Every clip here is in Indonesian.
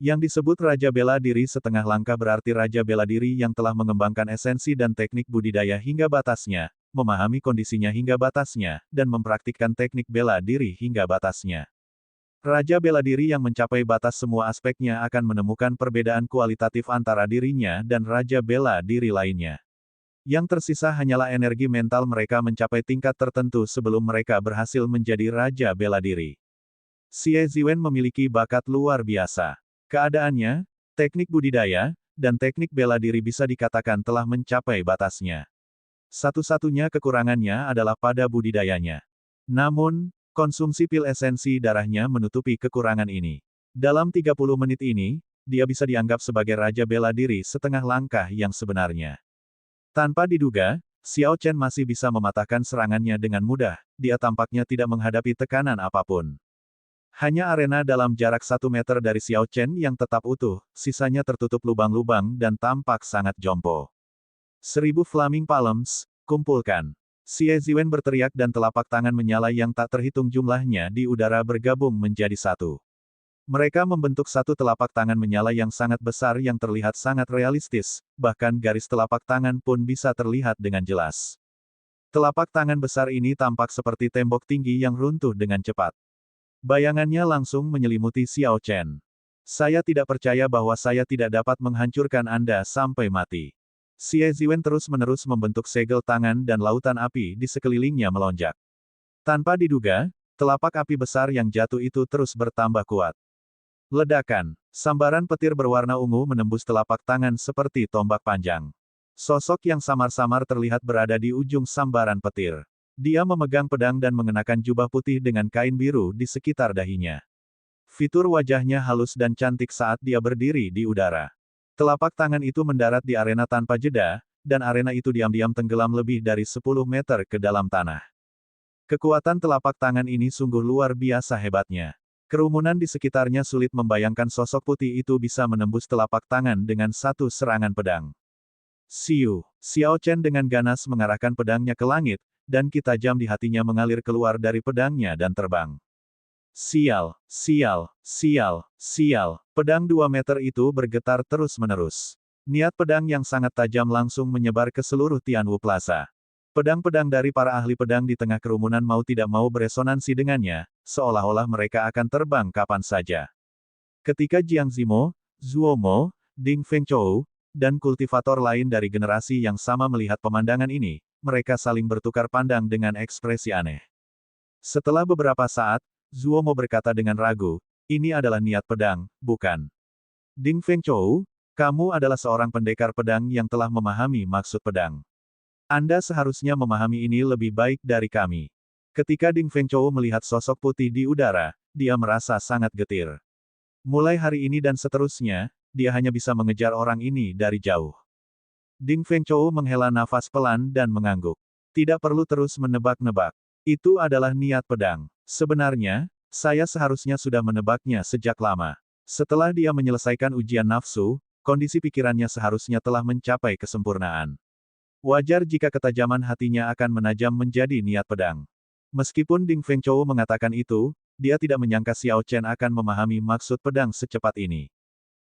Yang disebut Raja Bela Diri setengah langkah berarti Raja Bela Diri yang telah mengembangkan esensi dan teknik budidaya hingga batasnya, memahami kondisinya hingga batasnya, dan mempraktikkan teknik bela diri hingga batasnya. Raja Bela Diri yang mencapai batas semua aspeknya akan menemukan perbedaan kualitatif antara dirinya dan Raja Bela Diri lainnya. Yang tersisa hanyalah energi mental mereka mencapai tingkat tertentu sebelum mereka berhasil menjadi Raja Bela Diri. Xie Ziwen memiliki bakat luar biasa. Keadaannya, teknik budidaya, dan teknik bela diri bisa dikatakan telah mencapai batasnya. Satu-satunya kekurangannya adalah pada budidayanya. Namun, konsumsi pil esensi darahnya menutupi kekurangan ini. Dalam 30 menit ini, dia bisa dianggap sebagai Raja Bela Diri setengah langkah yang sebenarnya. Tanpa diduga, Xiao Chen masih bisa mematahkan serangannya dengan mudah, dia tampaknya tidak menghadapi tekanan apapun. Hanya arena dalam jarak 1 meter dari Xiao Chen yang tetap utuh, sisanya tertutup lubang-lubang dan tampak sangat jompo. 1000 Flaming Palms, kumpulkan. Xie Ziwen berteriak dan telapak tangan menyala yang tak terhitung jumlahnya di udara bergabung menjadi satu. Mereka membentuk satu telapak tangan menyala yang sangat besar yang terlihat sangat realistis, bahkan garis telapak tangan pun bisa terlihat dengan jelas. Telapak tangan besar ini tampak seperti tembok tinggi yang runtuh dengan cepat. Bayangannya langsung menyelimuti Xiao Chen. Saya tidak percaya bahwa saya tidak dapat menghancurkan Anda sampai mati. Xie Ziwen terus-menerus membentuk segel tangan dan lautan api di sekelilingnya melonjak. Tanpa diduga, telapak api besar yang jatuh itu terus bertambah kuat. Ledakan, sambaran petir berwarna ungu menembus telapak tangan seperti tombak panjang. Sosok yang samar-samar terlihat berada di ujung sambaran petir. Dia memegang pedang dan mengenakan jubah putih dengan kain biru di sekitar dahinya. Fitur wajahnya halus dan cantik saat dia berdiri di udara. Telapak tangan itu mendarat di arena tanpa jeda, dan arena itu diam-diam tenggelam lebih dari 10 meter ke dalam tanah. Kekuatan telapak tangan ini sungguh luar biasa hebatnya. Kerumunan di sekitarnya sulit membayangkan sosok putih itu bisa menembus telapak tangan dengan satu serangan pedang. Xiao Chen dengan ganas mengarahkan pedangnya ke langit, dan ki tajam di hatinya mengalir keluar dari pedangnya dan terbang. Sial, sial, sial, sial. Pedang 2 meter itu bergetar terus-menerus. Niat pedang yang sangat tajam langsung menyebar ke seluruh Tianwu Plaza. Pedang-pedang dari para ahli pedang di tengah kerumunan mau tidak mau beresonansi dengannya, seolah-olah mereka akan terbang kapan saja. Ketika Jiang Zimo, Zuo Mo, Ding Fengchou, dan kultivator lain dari generasi yang sama melihat pemandangan ini, mereka saling bertukar pandang dengan ekspresi aneh. Setelah beberapa saat, Zuo Mo berkata dengan ragu, ini adalah niat pedang, bukan? Ding Fengchou, kamu adalah seorang pendekar pedang yang telah memahami maksud pedang. Anda seharusnya memahami ini lebih baik dari kami. Ketika Ding Fengchou melihat sosok putih di udara, dia merasa sangat getir. Mulai hari ini dan seterusnya, dia hanya bisa mengejar orang ini dari jauh. Ding Fengchou menghela nafas pelan dan mengangguk. Tidak perlu terus menebak-nebak. Itu adalah niat pedang. Sebenarnya, saya seharusnya sudah menebaknya sejak lama. Setelah dia menyelesaikan ujian nafsu, kondisi pikirannya seharusnya telah mencapai kesempurnaan. Wajar jika ketajaman hatinya akan menajam menjadi niat pedang. Meskipun Ding Fengchou mengatakan itu, dia tidak menyangka Xiao Chen akan memahami maksud pedang secepat ini.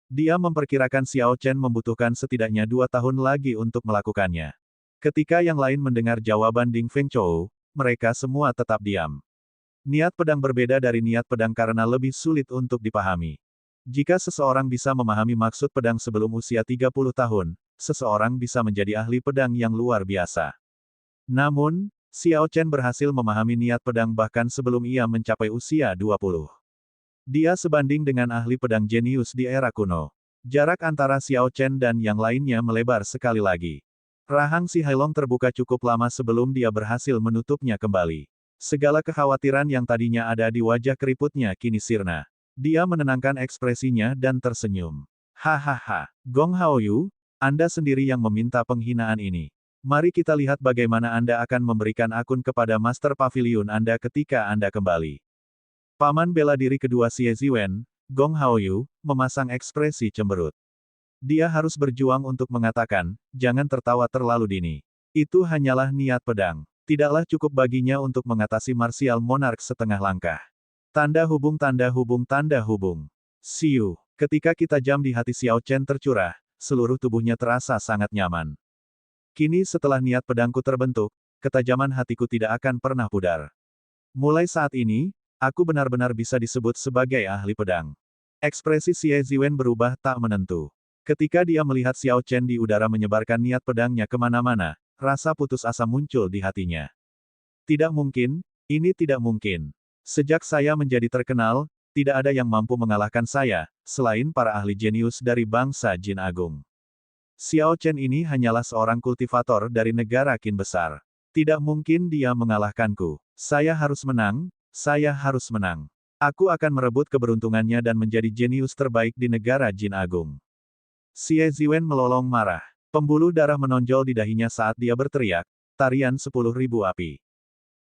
Dia memperkirakan Xiao Chen membutuhkan setidaknya 2 tahun lagi untuk melakukannya. Ketika yang lain mendengar jawaban Ding Fengchou, mereka semua tetap diam. Niat pedang berbeda dari niat pedang karena lebih sulit untuk dipahami. Jika seseorang bisa memahami maksud pedang sebelum usia 30 tahun, seseorang bisa menjadi ahli pedang yang luar biasa. Namun, Xiao Chen berhasil memahami niat pedang bahkan sebelum ia mencapai usia 20. Dia sebanding dengan ahli pedang jenius di era kuno. Jarak antara Xiao Chen dan yang lainnya melebar sekali lagi. Rahang si Hailong terbuka cukup lama sebelum dia berhasil menutupnya kembali. Segala kekhawatiran yang tadinya ada di wajah keriputnya kini sirna. Dia menenangkan ekspresinya dan tersenyum. Hahaha, Gong Haoyu, Anda sendiri yang meminta penghinaan ini. Mari kita lihat bagaimana Anda akan memberikan akun kepada Master Pavilion Anda ketika Anda kembali. Paman bela diri kedua Xie Ziwen, Gong Haoyu, memasang ekspresi cemberut. Dia harus berjuang untuk mengatakan, jangan tertawa terlalu dini. Itu hanyalah niat pedang. Tidaklah cukup baginya untuk mengatasi Martial Monarch setengah langkah. Tanda hubung tanda hubung tanda hubung. Siu. Ketika kita jam di hati Xiao Chen tercurah, seluruh tubuhnya terasa sangat nyaman. Kini setelah niat pedangku terbentuk, ketajaman hatiku tidak akan pernah pudar. Mulai saat ini, aku benar-benar bisa disebut sebagai ahli pedang. Ekspresi Xie Ziwen berubah tak menentu. Ketika dia melihat Xiao Chen di udara menyebarkan niat pedangnya kemana-mana, rasa putus asa muncul di hatinya. Tidak mungkin, ini tidak mungkin. Sejak saya menjadi terkenal, tidak ada yang mampu mengalahkan saya, selain para ahli jenius dari bangsa Jin Agung. Xiao Chen ini hanyalah seorang kultivator dari negara Qin besar. Tidak mungkin dia mengalahkanku. Saya harus menang, saya harus menang. Aku akan merebut keberuntungannya dan menjadi jenius terbaik di negara Jin Agung. Xie Ziwen melolong marah. Pembuluh darah menonjol di dahinya saat dia berteriak, tarian 10.000 api.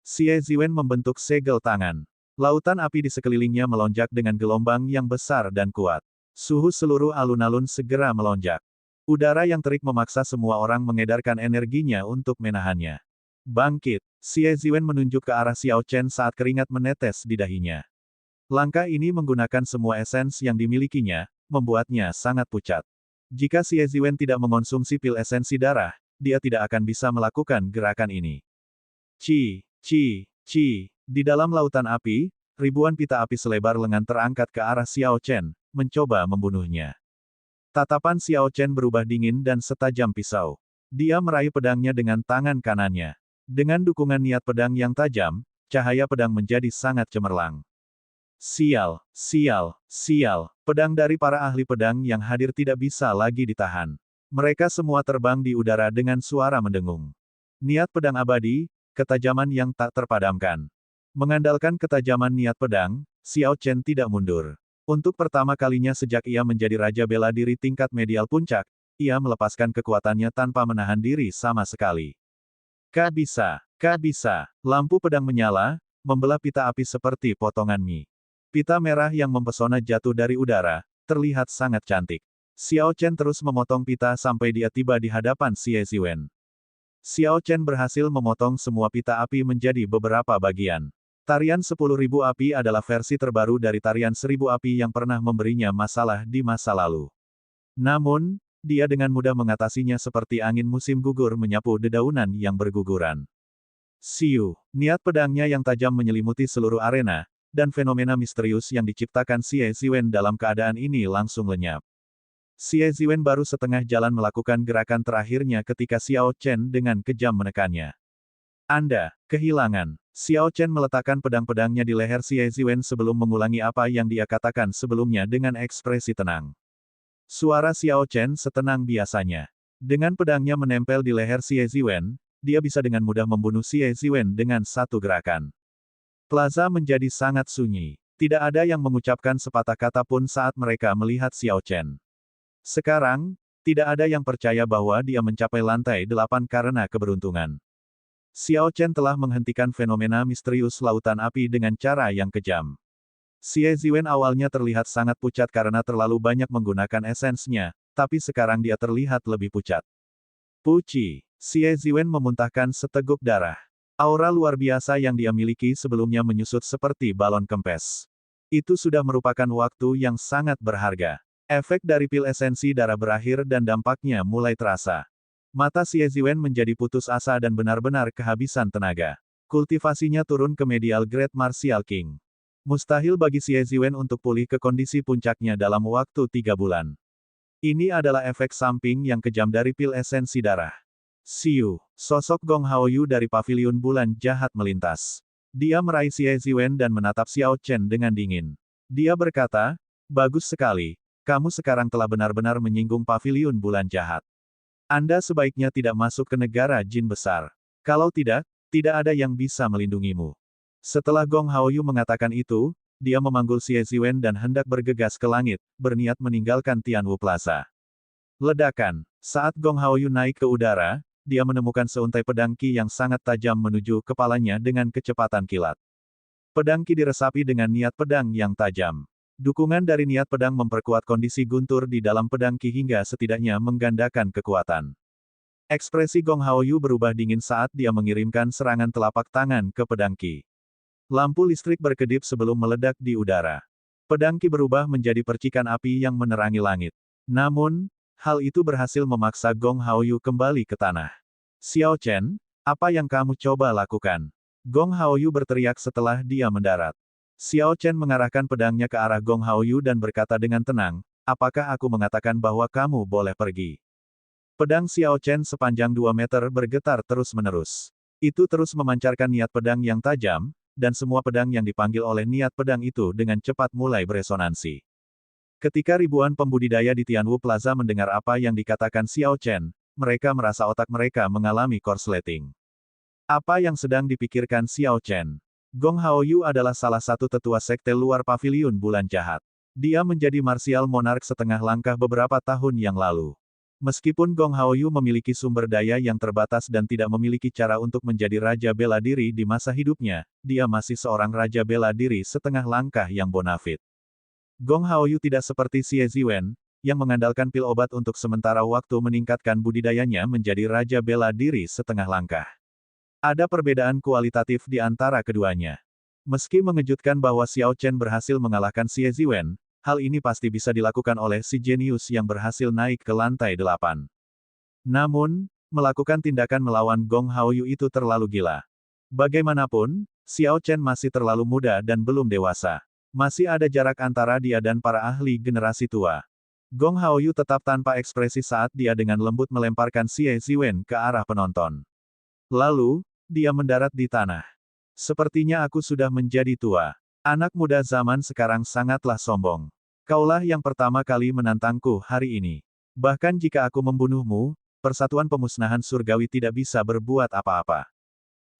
Xie Ziwen membentuk segel tangan. Lautan api di sekelilingnya melonjak dengan gelombang yang besar dan kuat. Suhu seluruh alun-alun segera melonjak. Udara yang terik memaksa semua orang mengedarkan energinya untuk menahannya. Bangkit, Xie Ziwen menunjuk ke arah Xiao Chen saat keringat menetes di dahinya. Langkah ini menggunakan semua esens yang dimilikinya, membuatnya sangat pucat. Jika Xie Ziwen tidak mengonsumsi pil esensi darah, dia tidak akan bisa melakukan gerakan ini. Ci. Di dalam lautan api, ribuan pita api selebar lengan terangkat ke arah Xiao Chen, mencoba membunuhnya. Tatapan Xiao Chen berubah dingin dan setajam pisau. Dia meraih pedangnya dengan tangan kanannya. Dengan dukungan niat pedang yang tajam, cahaya pedang menjadi sangat cemerlang. Sial. Pedang dari para ahli pedang yang hadir tidak bisa lagi ditahan. Mereka semua terbang di udara dengan suara mendengung. Niat pedang abadi, ketajaman yang tak terpadamkan. Mengandalkan ketajaman niat pedang, Xiao Chen tidak mundur. Untuk pertama kalinya sejak ia menjadi Raja Bela Diri tingkat medial puncak, ia melepaskan kekuatannya tanpa menahan diri sama sekali. Kak bisa. Lampu pedang menyala, membelah pita api seperti potongan mie. Pita merah yang mempesona jatuh dari udara, terlihat sangat cantik. Xiao Chen terus memotong pita sampai dia tiba di hadapan Xie Ziwen. Xiao Chen berhasil memotong semua pita api menjadi beberapa bagian. Tarian 10.000 api adalah versi terbaru dari tarian 1.000 api yang pernah memberinya masalah di masa lalu. Namun, dia dengan mudah mengatasinya seperti angin musim gugur menyapu dedaunan yang berguguran. Siu, niat pedangnya yang tajam menyelimuti seluruh arena, dan fenomena misterius yang diciptakan Xie Ziwen dalam keadaan ini langsung lenyap. Xie Ziwen baru setengah jalan melakukan gerakan terakhirnya ketika Xiao Chen dengan kejam menekannya. Anda kehilangan. Xiao Chen meletakkan pedang-pedangnya di leher Xie Ziwen sebelum mengulangi apa yang dia katakan sebelumnya dengan ekspresi tenang. Suara Xiao Chen setenang biasanya. Dengan pedangnya menempel di leher Xie Ziwen, dia bisa dengan mudah membunuh Xie Ziwen dengan satu gerakan. Plaza menjadi sangat sunyi. Tidak ada yang mengucapkan sepatah kata pun saat mereka melihat Xiao Chen. Sekarang, tidak ada yang percaya bahwa dia mencapai lantai 8 karena keberuntungan. Xiao Chen telah menghentikan fenomena misterius lautan api dengan cara yang kejam. Xie Ziwen awalnya terlihat sangat pucat karena terlalu banyak menggunakan esensnya, tapi sekarang dia terlihat lebih pucat. Puci. Xie Ziwen memuntahkan seteguk darah. Aura luar biasa yang dia miliki sebelumnya menyusut seperti balon kempes. Itu sudah merupakan waktu yang sangat berharga. Efek dari pil esensi darah berakhir dan dampaknya mulai terasa. Mata Xie Ziwen menjadi putus asa dan benar-benar kehabisan tenaga. Kultivasinya turun ke medial grade Martial King. Mustahil bagi Xie Ziwen untuk pulih ke kondisi puncaknya dalam waktu 3 bulan. Ini adalah efek samping yang kejam dari pil esensi darah. Siu, sosok Gong Haoyu dari paviliun bulan jahat melintas. Dia meraih Xie Ziwen dan menatap Xiao Chen dengan dingin. Dia berkata, bagus sekali, kamu sekarang telah benar-benar menyinggung paviliun bulan jahat. Anda sebaiknya tidak masuk ke negara jin besar. Kalau tidak, tidak ada yang bisa melindungimu. Setelah Gong Haoyu mengatakan itu, dia memanggul Xie Ziwen dan hendak bergegas ke langit, berniat meninggalkan Tianwu Plaza. Ledakan. Saat Gong Haoyu naik ke udara, dia menemukan seuntai pedang Qi yang sangat tajam menuju kepalanya dengan kecepatan kilat. Pedang Qi diresapi dengan niat pedang yang tajam. Dukungan dari niat pedang memperkuat kondisi guntur di dalam pedang Qi hingga setidaknya menggandakan kekuatan. Ekspresi Gong Haoyu berubah dingin saat dia mengirimkan serangan telapak tangan ke pedang Qi. Lampu listrik berkedip sebelum meledak di udara. Pedang Qi berubah menjadi percikan api yang menerangi langit. Namun, hal itu berhasil memaksa Gong Haoyu kembali ke tanah. Xiao Chen, apa yang kamu coba lakukan? Gong Haoyu berteriak setelah dia mendarat. Xiao Chen mengarahkan pedangnya ke arah Gong Haoyu dan berkata dengan tenang, apakah aku mengatakan bahwa kamu boleh pergi? Pedang Xiao Chen sepanjang 2 meter bergetar terus-menerus. Itu terus memancarkan niat pedang yang tajam, dan semua pedang yang dipanggil oleh niat pedang itu dengan cepat mulai beresonansi. Ketika ribuan pembudidaya di Tianwu Plaza mendengar apa yang dikatakan Xiao Chen, mereka merasa otak mereka mengalami korsleting. Apa yang sedang dipikirkan Xiao Chen? Gong Haoyu adalah salah satu tetua sekte luar paviliun bulan jahat. Dia menjadi martial monarch setengah langkah beberapa tahun yang lalu. Meskipun Gong Haoyu memiliki sumber daya yang terbatas dan tidak memiliki cara untuk menjadi raja bela diri di masa hidupnya, dia masih seorang raja bela diri setengah langkah yang bonafit. Gong Haoyu tidak seperti Xie Ziwen, yang mengandalkan pil obat untuk sementara waktu meningkatkan budidayanya menjadi raja bela diri setengah langkah. Ada perbedaan kualitatif di antara keduanya. Meski mengejutkan bahwa Xiao Chen berhasil mengalahkan Xie Ziwen, hal ini pasti bisa dilakukan oleh si jenius yang berhasil naik ke lantai 8. Namun, melakukan tindakan melawan Gong Haoyu itu terlalu gila. Bagaimanapun, Xiao Chen masih terlalu muda dan belum dewasa. Masih ada jarak antara dia dan para ahli generasi tua. Gong Haoyu tetap tanpa ekspresi saat dia dengan lembut melemparkan Xie Ziwen ke arah penonton. Lalu, dia mendarat di tanah. Sepertinya aku sudah menjadi tua. Anak muda zaman sekarang sangatlah sombong. Kaulah yang pertama kali menantangku hari ini. Bahkan jika aku membunuhmu, Persatuan Pemusnahan Surgawi tidak bisa berbuat apa-apa.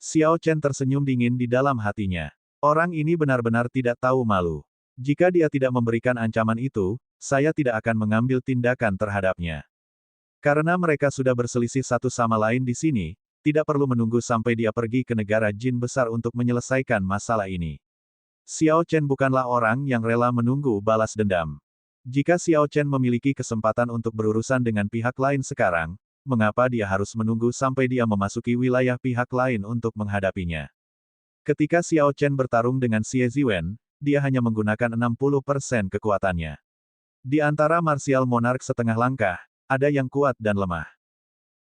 Xiao Chen tersenyum dingin di dalam hatinya. Orang ini benar-benar tidak tahu malu. Jika dia tidak memberikan ancaman itu, saya tidak akan mengambil tindakan terhadapnya. Karena mereka sudah berselisih satu sama lain di sini, tidak perlu menunggu sampai dia pergi ke negara jin besar untuk menyelesaikan masalah ini. Xiao Chen bukanlah orang yang rela menunggu balas dendam. Jika Xiao Chen memiliki kesempatan untuk berurusan dengan pihak lain sekarang, mengapa dia harus menunggu sampai dia memasuki wilayah pihak lain untuk menghadapinya? Ketika Xiao Chen bertarung dengan Xie Ziwen, dia hanya menggunakan 60% kekuatannya. Di antara martial monarch setengah langkah, ada yang kuat dan lemah.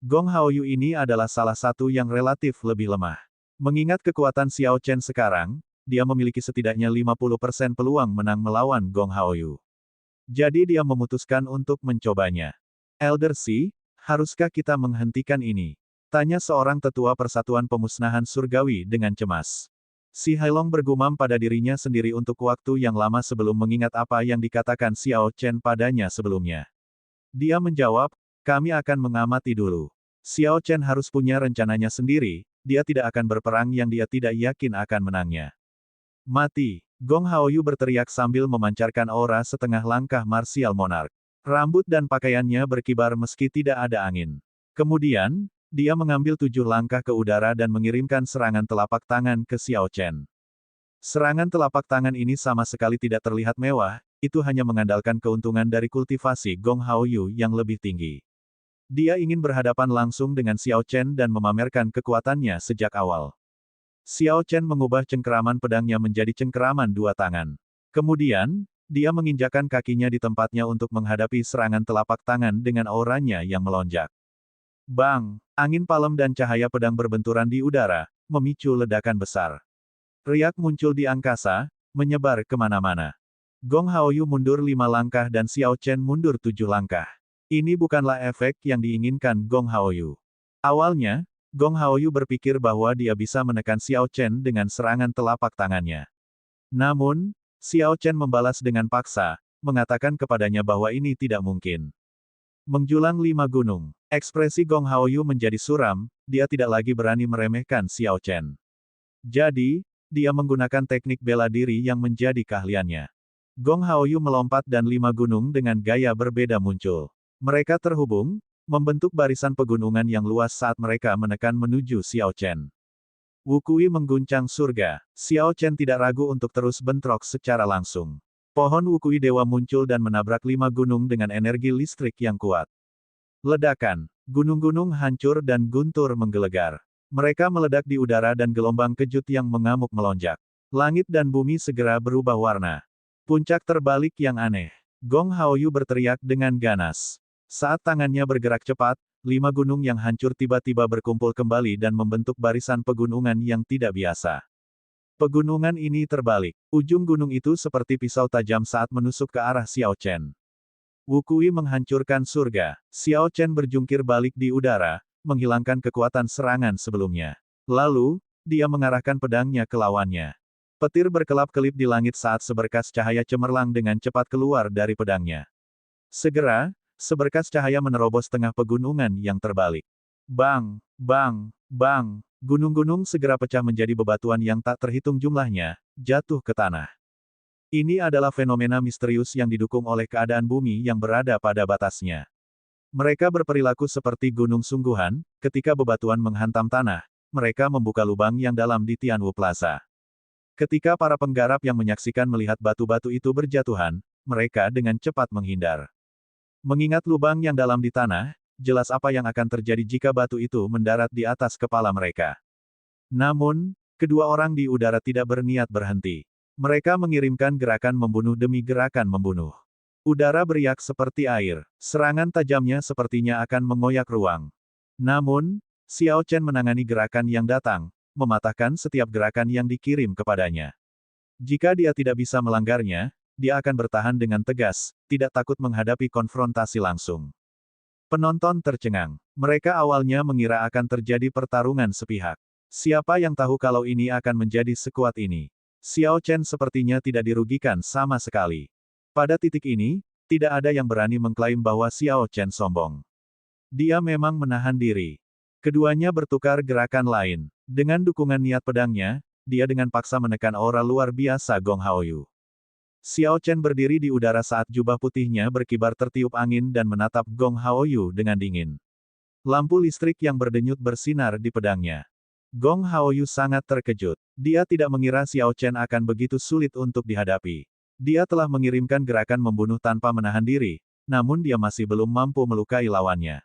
Gong Haoyu ini adalah salah satu yang relatif lebih lemah. Mengingat kekuatan Xiao Chen sekarang, dia memiliki setidaknya 50% peluang menang melawan Gong Haoyu. Jadi dia memutuskan untuk mencobanya. Elder Si, haruskah kita menghentikan ini? Tanya seorang tetua Persatuan Pemusnahan Surgawi dengan cemas. Si Hailong bergumam pada dirinya sendiri untuk waktu yang lama sebelum mengingat apa yang dikatakan Xiao Chen padanya sebelumnya. Dia menjawab, kami akan mengamati dulu. Xiao Chen harus punya rencananya sendiri, dia tidak akan berperang yang dia tidak yakin akan menangnya. Mati! Gong Haoyu berteriak sambil memancarkan aura setengah langkah martial monarch. Rambut dan pakaiannya berkibar meski tidak ada angin. Kemudian, dia mengambil 7 langkah ke udara dan mengirimkan serangan telapak tangan ke Xiao Chen. Serangan telapak tangan ini sama sekali tidak terlihat mewah, itu hanya mengandalkan keuntungan dari kultivasi Gong Haoyu yang lebih tinggi. Dia ingin berhadapan langsung dengan Xiao Chen dan memamerkan kekuatannya sejak awal. Xiao Chen mengubah cengkeraman pedangnya menjadi cengkeraman 2 tangan. Kemudian, dia menginjakkan kakinya di tempatnya untuk menghadapi serangan telapak tangan dengan auranya yang melonjak. Bang! Angin palem dan cahaya pedang berbenturan di udara, memicu ledakan besar. Riak muncul di angkasa, menyebar kemana-mana. Gong Haoyu mundur 5 langkah dan Xiao Chen mundur 7 langkah. Ini bukanlah efek yang diinginkan Gong Haoyu. Awalnya, Gong Haoyu berpikir bahwa dia bisa menekan Xiao Chen dengan serangan telapak tangannya. Namun, Xiao Chen membalas dengan paksa, mengatakan kepadanya bahwa ini tidak mungkin. Menjulang 5 gunung. Ekspresi Gong Haoyu menjadi suram, dia tidak lagi berani meremehkan Xiao Chen. Jadi, dia menggunakan teknik bela diri yang menjadi keahliannya. Gong Haoyu melompat dan 5 gunung dengan gaya berbeda muncul. Mereka terhubung, membentuk barisan pegunungan yang luas saat mereka menekan menuju Xiao Chen. Wukui mengguncang surga. Xiao Chen tidak ragu untuk terus bentrok secara langsung. Pohon Wukui Dewa muncul dan menabrak 5 gunung dengan energi listrik yang kuat. Ledakan. Gunung-gunung hancur dan guntur menggelegar. Mereka meledak di udara dan gelombang kejut yang mengamuk melonjak. Langit dan bumi segera berubah warna. Puncak terbalik yang aneh. Gong Haoyu berteriak dengan ganas. Saat tangannya bergerak cepat, 5 gunung yang hancur tiba-tiba berkumpul kembali dan membentuk barisan pegunungan yang tidak biasa. Pegunungan ini terbalik. Ujung gunung itu seperti pisau tajam saat menusuk ke arah Xiao Chen. Wukui menghancurkan surga. Xiao Chen berjungkir balik di udara, menghilangkan kekuatan serangan sebelumnya. Lalu, dia mengarahkan pedangnya ke lawannya. Petir berkelap-kelip di langit saat seberkas cahaya cemerlang dengan cepat keluar dari pedangnya. Segera, seberkas cahaya menerobos tengah pegunungan yang terbalik. Bang, bang, bang, gunung-gunung segera pecah menjadi bebatuan yang tak terhitung jumlahnya, jatuh ke tanah. Ini adalah fenomena misterius yang didukung oleh keadaan bumi yang berada pada batasnya. Mereka berperilaku seperti gunung sungguhan, ketika bebatuan menghantam tanah, mereka membuka lubang yang dalam di Tianwu Plaza. Ketika para penggarap yang menyaksikan melihat batu-batu itu berjatuhan, mereka dengan cepat menghindar. Mengingat lubang yang dalam di tanah, jelas apa yang akan terjadi jika batu itu mendarat di atas kepala mereka. Namun, kedua orang di udara tidak berniat berhenti. Mereka mengirimkan gerakan membunuh demi gerakan membunuh. Udara beriak seperti air, serangan tajamnya sepertinya akan mengoyak ruang. Namun, Xiao Chen menangani gerakan yang datang, mematahkan setiap gerakan yang dikirim kepadanya. Jika dia tidak bisa melanggarnya, dia akan bertahan dengan tegas, tidak takut menghadapi konfrontasi langsung. Penonton tercengang. Mereka awalnya mengira akan terjadi pertarungan sepihak. Siapa yang tahu kalau ini akan menjadi sekuat ini? Xiao Chen sepertinya tidak dirugikan sama sekali. Pada titik ini, tidak ada yang berani mengklaim bahwa Xiao Chen sombong. Dia memang menahan diri. Keduanya bertukar gerakan lain. Dengan dukungan niat pedangnya, dia dengan paksa menekan aura luar biasa Gong Haoyu. Xiao Chen berdiri di udara saat jubah putihnya berkibar tertiup angin dan menatap Gong Haoyu dengan dingin. Lampu listrik yang berdenyut bersinar di pedangnya. Gong Haoyu sangat terkejut. Dia tidak mengira Xiao Chen akan begitu sulit untuk dihadapi. Dia telah mengirimkan gerakan membunuh tanpa menahan diri, namun dia masih belum mampu melukai lawannya.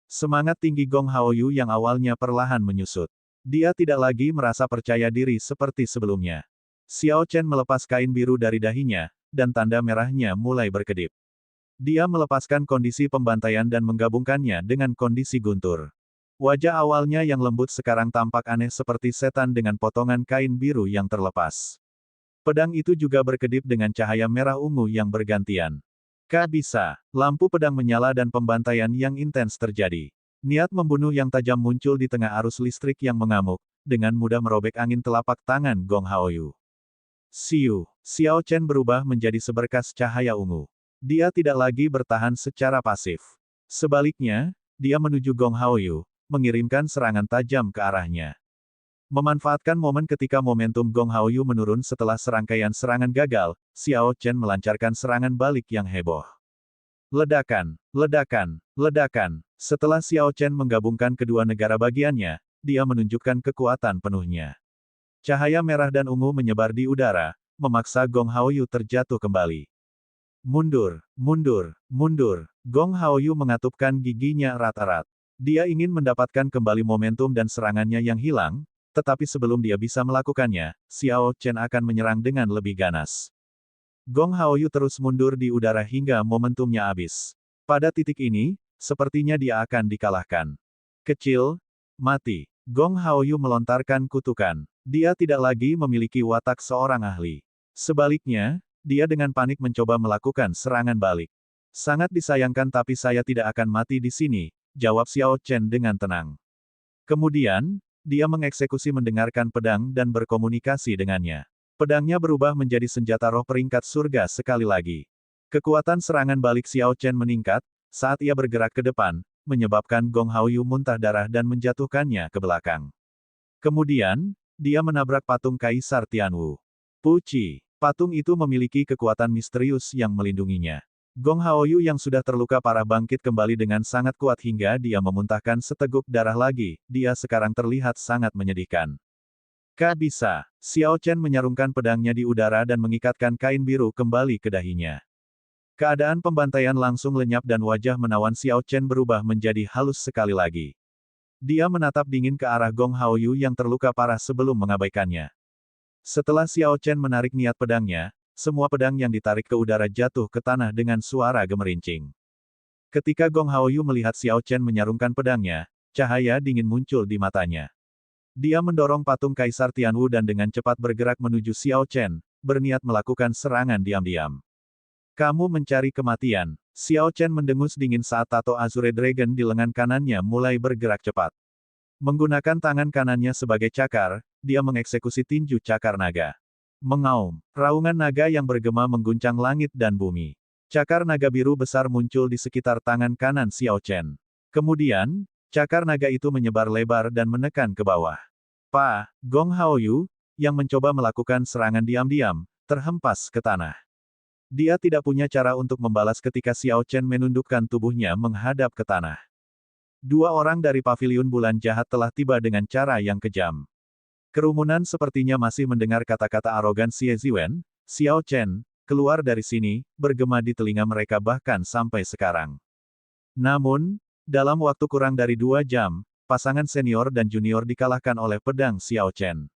Semangat tinggi Gong Haoyu yang awalnya perlahan menyusut. Dia tidak lagi merasa percaya diri seperti sebelumnya. Xiao Chen melepas kain biru dari dahinya, dan tanda merahnya mulai berkedip. Dia melepaskan kondisi pembantaian dan menggabungkannya dengan kondisi guntur. Wajah awalnya yang lembut sekarang tampak aneh seperti setan dengan potongan kain biru yang terlepas. Pedang itu juga berkedip dengan cahaya merah ungu yang bergantian. Bisa. Lampu pedang menyala dan pembantaian yang intens terjadi. Niat membunuh yang tajam muncul di tengah arus listrik yang mengamuk, dengan mudah merobek angin telapak tangan Gong Haoyu. Xiao Chen berubah menjadi seberkas cahaya ungu. Dia tidak lagi bertahan secara pasif. Sebaliknya, dia menuju Gong Haoyu, mengirimkan serangan tajam ke arahnya. Memanfaatkan momen ketika momentum Gong Haoyu menurun setelah serangkaian serangan gagal, Xiao Chen melancarkan serangan balik yang heboh. Ledakan, ledakan, ledakan. Setelah Xiao Chen menggabungkan kedua negara bagiannya, dia menunjukkan kekuatan penuhnya. Cahaya merah dan ungu menyebar di udara, memaksa Gong Haoyu terjatuh kembali. Mundur, mundur, mundur. Gong Haoyu mengatupkan giginya erat-erat. Dia ingin mendapatkan kembali momentum dan serangannya yang hilang, tetapi sebelum dia bisa melakukannya, Xiao Chen akan menyerang dengan lebih ganas. Gong Haoyu terus mundur di udara hingga momentumnya habis. Pada titik ini, sepertinya dia akan dikalahkan. Kecil, mati. Gong Haoyu melontarkan kutukan. Dia tidak lagi memiliki watak seorang ahli. Sebaliknya, dia dengan panik mencoba melakukan serangan balik. Sangat disayangkan tapi saya tidak akan mati di sini, jawab Xiao Chen dengan tenang. Kemudian, dia mengeksekusi mendengarkan pedang dan berkomunikasi dengannya. Pedangnya berubah menjadi senjata roh peringkat surga sekali lagi. Kekuatan serangan balik Xiao Chen meningkat, saat ia bergerak ke depan, menyebabkan Gong Haoyu muntah darah dan menjatuhkannya ke belakang. Kemudian, dia menabrak patung Kaisar Tianwu. Puci, patung itu memiliki kekuatan misterius yang melindunginya. Gong Haoyu yang sudah terluka parah bangkit kembali dengan sangat kuat hingga dia memuntahkan seteguk darah lagi, dia sekarang terlihat sangat menyedihkan. Bisa. Xiao Chen menyarungkan pedangnya di udara dan mengikatkan kain biru kembali ke dahinya. Keadaan pembantaian langsung lenyap dan wajah menawan Xiao Chen berubah menjadi halus sekali lagi. Dia menatap dingin ke arah Gong Haoyu yang terluka parah sebelum mengabaikannya. Setelah Xiao Chen menarik niat pedangnya, semua pedang yang ditarik ke udara jatuh ke tanah dengan suara gemerincing. Ketika Gong Haoyu melihat Xiao Chen menyarungkan pedangnya, cahaya dingin muncul di matanya. Dia mendorong patung Kaisar Tianwu dan dengan cepat bergerak menuju Xiao Chen, berniat melakukan serangan diam-diam. Kamu mencari kematian. Xiao Chen mendengus dingin saat tato Azure Dragon di lengan kanannya mulai bergerak cepat. Menggunakan tangan kanannya sebagai cakar, dia mengeksekusi tinju cakar naga. Mengaum, raungan naga yang bergema mengguncang langit dan bumi. Cakar naga biru besar muncul di sekitar tangan kanan Xiao Chen. Kemudian, cakar naga itu menyebar lebar dan menekan ke bawah. Gong Haoyu, yang mencoba melakukan serangan diam-diam, terhempas ke tanah. Dia tidak punya cara untuk membalas ketika Xiao Chen menundukkan tubuhnya menghadap ke tanah. Dua orang dari paviliun bulan jahat telah tiba dengan cara yang kejam. Kerumunan sepertinya masih mendengar kata-kata arogan Xie Ziwen, Xiao Chen, keluar dari sini, bergema di telinga mereka bahkan sampai sekarang. Namun, dalam waktu kurang dari 2 jam, pasangan senior dan junior dikalahkan oleh pedang Xiao Chen.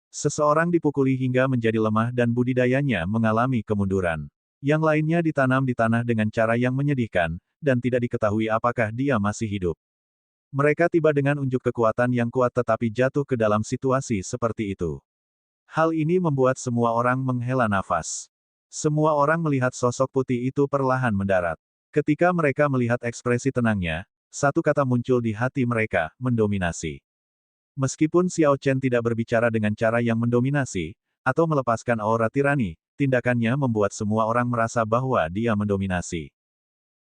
Seseorang dipukuli hingga menjadi lemah dan budidayanya mengalami kemunduran. Yang lainnya ditanam di tanah dengan cara yang menyedihkan, dan tidak diketahui apakah dia masih hidup. Mereka tiba dengan unjuk kekuatan yang kuat tetapi jatuh ke dalam situasi seperti itu. Hal ini membuat semua orang menghela nafas. Semua orang melihat sosok putih itu perlahan mendarat. Ketika mereka melihat ekspresi tenangnya, satu kata muncul di hati mereka, mendominasi. Meskipun Xiao Chen tidak berbicara dengan cara yang mendominasi, atau melepaskan aura tirani, tindakannya membuat semua orang merasa bahwa dia mendominasi.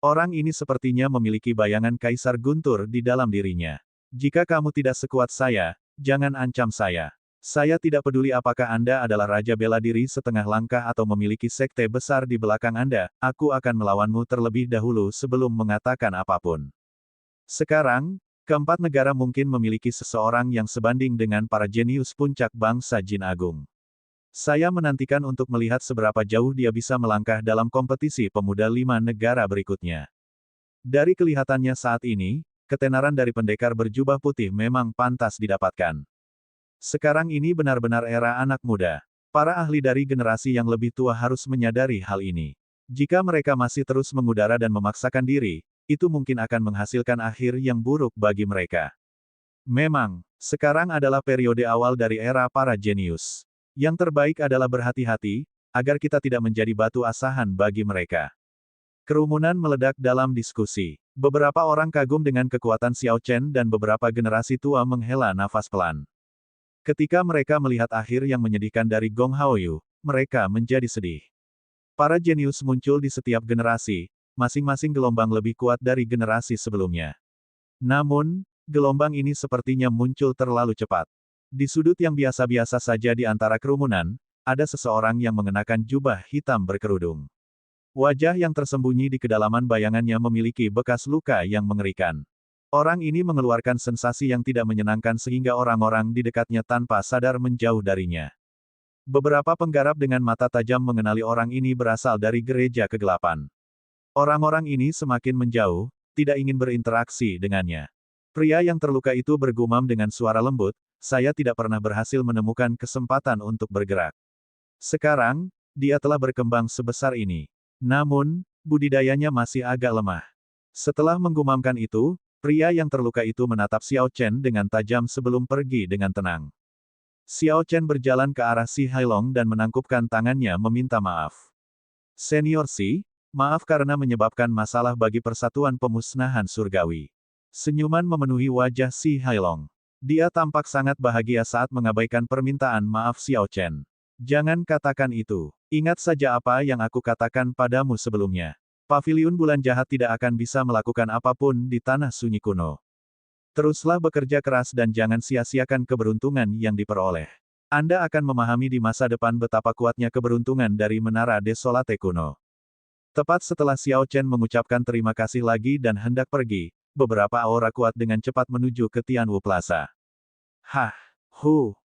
Orang ini sepertinya memiliki bayangan Kaisar Guntur di dalam dirinya. Jika kamu tidak sekuat saya, jangan ancam saya. Saya tidak peduli apakah Anda adalah Raja Bela Diri setengah langkah atau memiliki sekte besar di belakang Anda, aku akan melawanmu terlebih dahulu sebelum mengatakan apapun. Sekarang, keempat negara mungkin memiliki seseorang yang sebanding dengan para jenius puncak bangsa Jin Agung. Saya menantikan untuk melihat seberapa jauh dia bisa melangkah dalam kompetisi pemuda 5 negara berikutnya. Dari kelihatannya saat ini, ketenaran dari pendekar berjubah putih memang pantas didapatkan. Sekarang ini benar-benar era anak muda. Para ahli dari generasi yang lebih tua harus menyadari hal ini. Jika mereka masih terus mengudara dan memaksakan diri, itu mungkin akan menghasilkan akhir yang buruk bagi mereka. Memang, sekarang adalah periode awal dari era para jenius. Yang terbaik adalah berhati-hati, agar kita tidak menjadi batu asahan bagi mereka. Kerumunan meledak dalam diskusi. Beberapa orang kagum dengan kekuatan Xiao Chen dan beberapa generasi tua menghela nafas pelan. Ketika mereka melihat akhir yang menyedihkan dari Gong Haoyu, mereka menjadi sedih. Para jenius muncul di setiap generasi, masing-masing gelombang lebih kuat dari generasi sebelumnya. Namun, gelombang ini sepertinya muncul terlalu cepat. Di sudut yang biasa-biasa saja di antara kerumunan, ada seseorang yang mengenakan jubah hitam berkerudung. Wajah yang tersembunyi di kedalaman bayangannya memiliki bekas luka yang mengerikan. Orang ini mengeluarkan sensasi yang tidak menyenangkan sehingga orang-orang di dekatnya tanpa sadar menjauh darinya. Beberapa penggarap dengan mata tajam mengenali orang ini berasal dari gereja kegelapan. Orang-orang ini semakin menjauh, tidak ingin berinteraksi dengannya. Pria yang terluka itu bergumam dengan suara lembut, saya tidak pernah berhasil menemukan kesempatan untuk bergerak. Sekarang, dia telah berkembang sebesar ini. Namun, budidayanya masih agak lemah. Setelah menggumamkan itu, pria yang terluka itu menatap Xiao Chen dengan tajam sebelum pergi dengan tenang. Xiao Chen berjalan ke arah Si Hailong dan menangkupkan tangannya meminta maaf. Senior Si, maaf karena menyebabkan masalah bagi persatuan pemusnahan surgawi. Senyuman memenuhi wajah Si Hailong. Dia tampak sangat bahagia saat mengabaikan permintaan maaf Xiao Chen. Jangan katakan itu. Ingat saja apa yang aku katakan padamu sebelumnya. Paviliun bulan jahat tidak akan bisa melakukan apapun di tanah sunyi kuno. Teruslah bekerja keras dan jangan sia-siakan keberuntungan yang diperoleh. Anda akan memahami di masa depan betapa kuatnya keberuntungan dari Menara Desolate kuno. Tepat setelah Xiao Chen mengucapkan terima kasih lagi dan hendak pergi, beberapa aura kuat dengan cepat menuju ke Tianwu Plaza.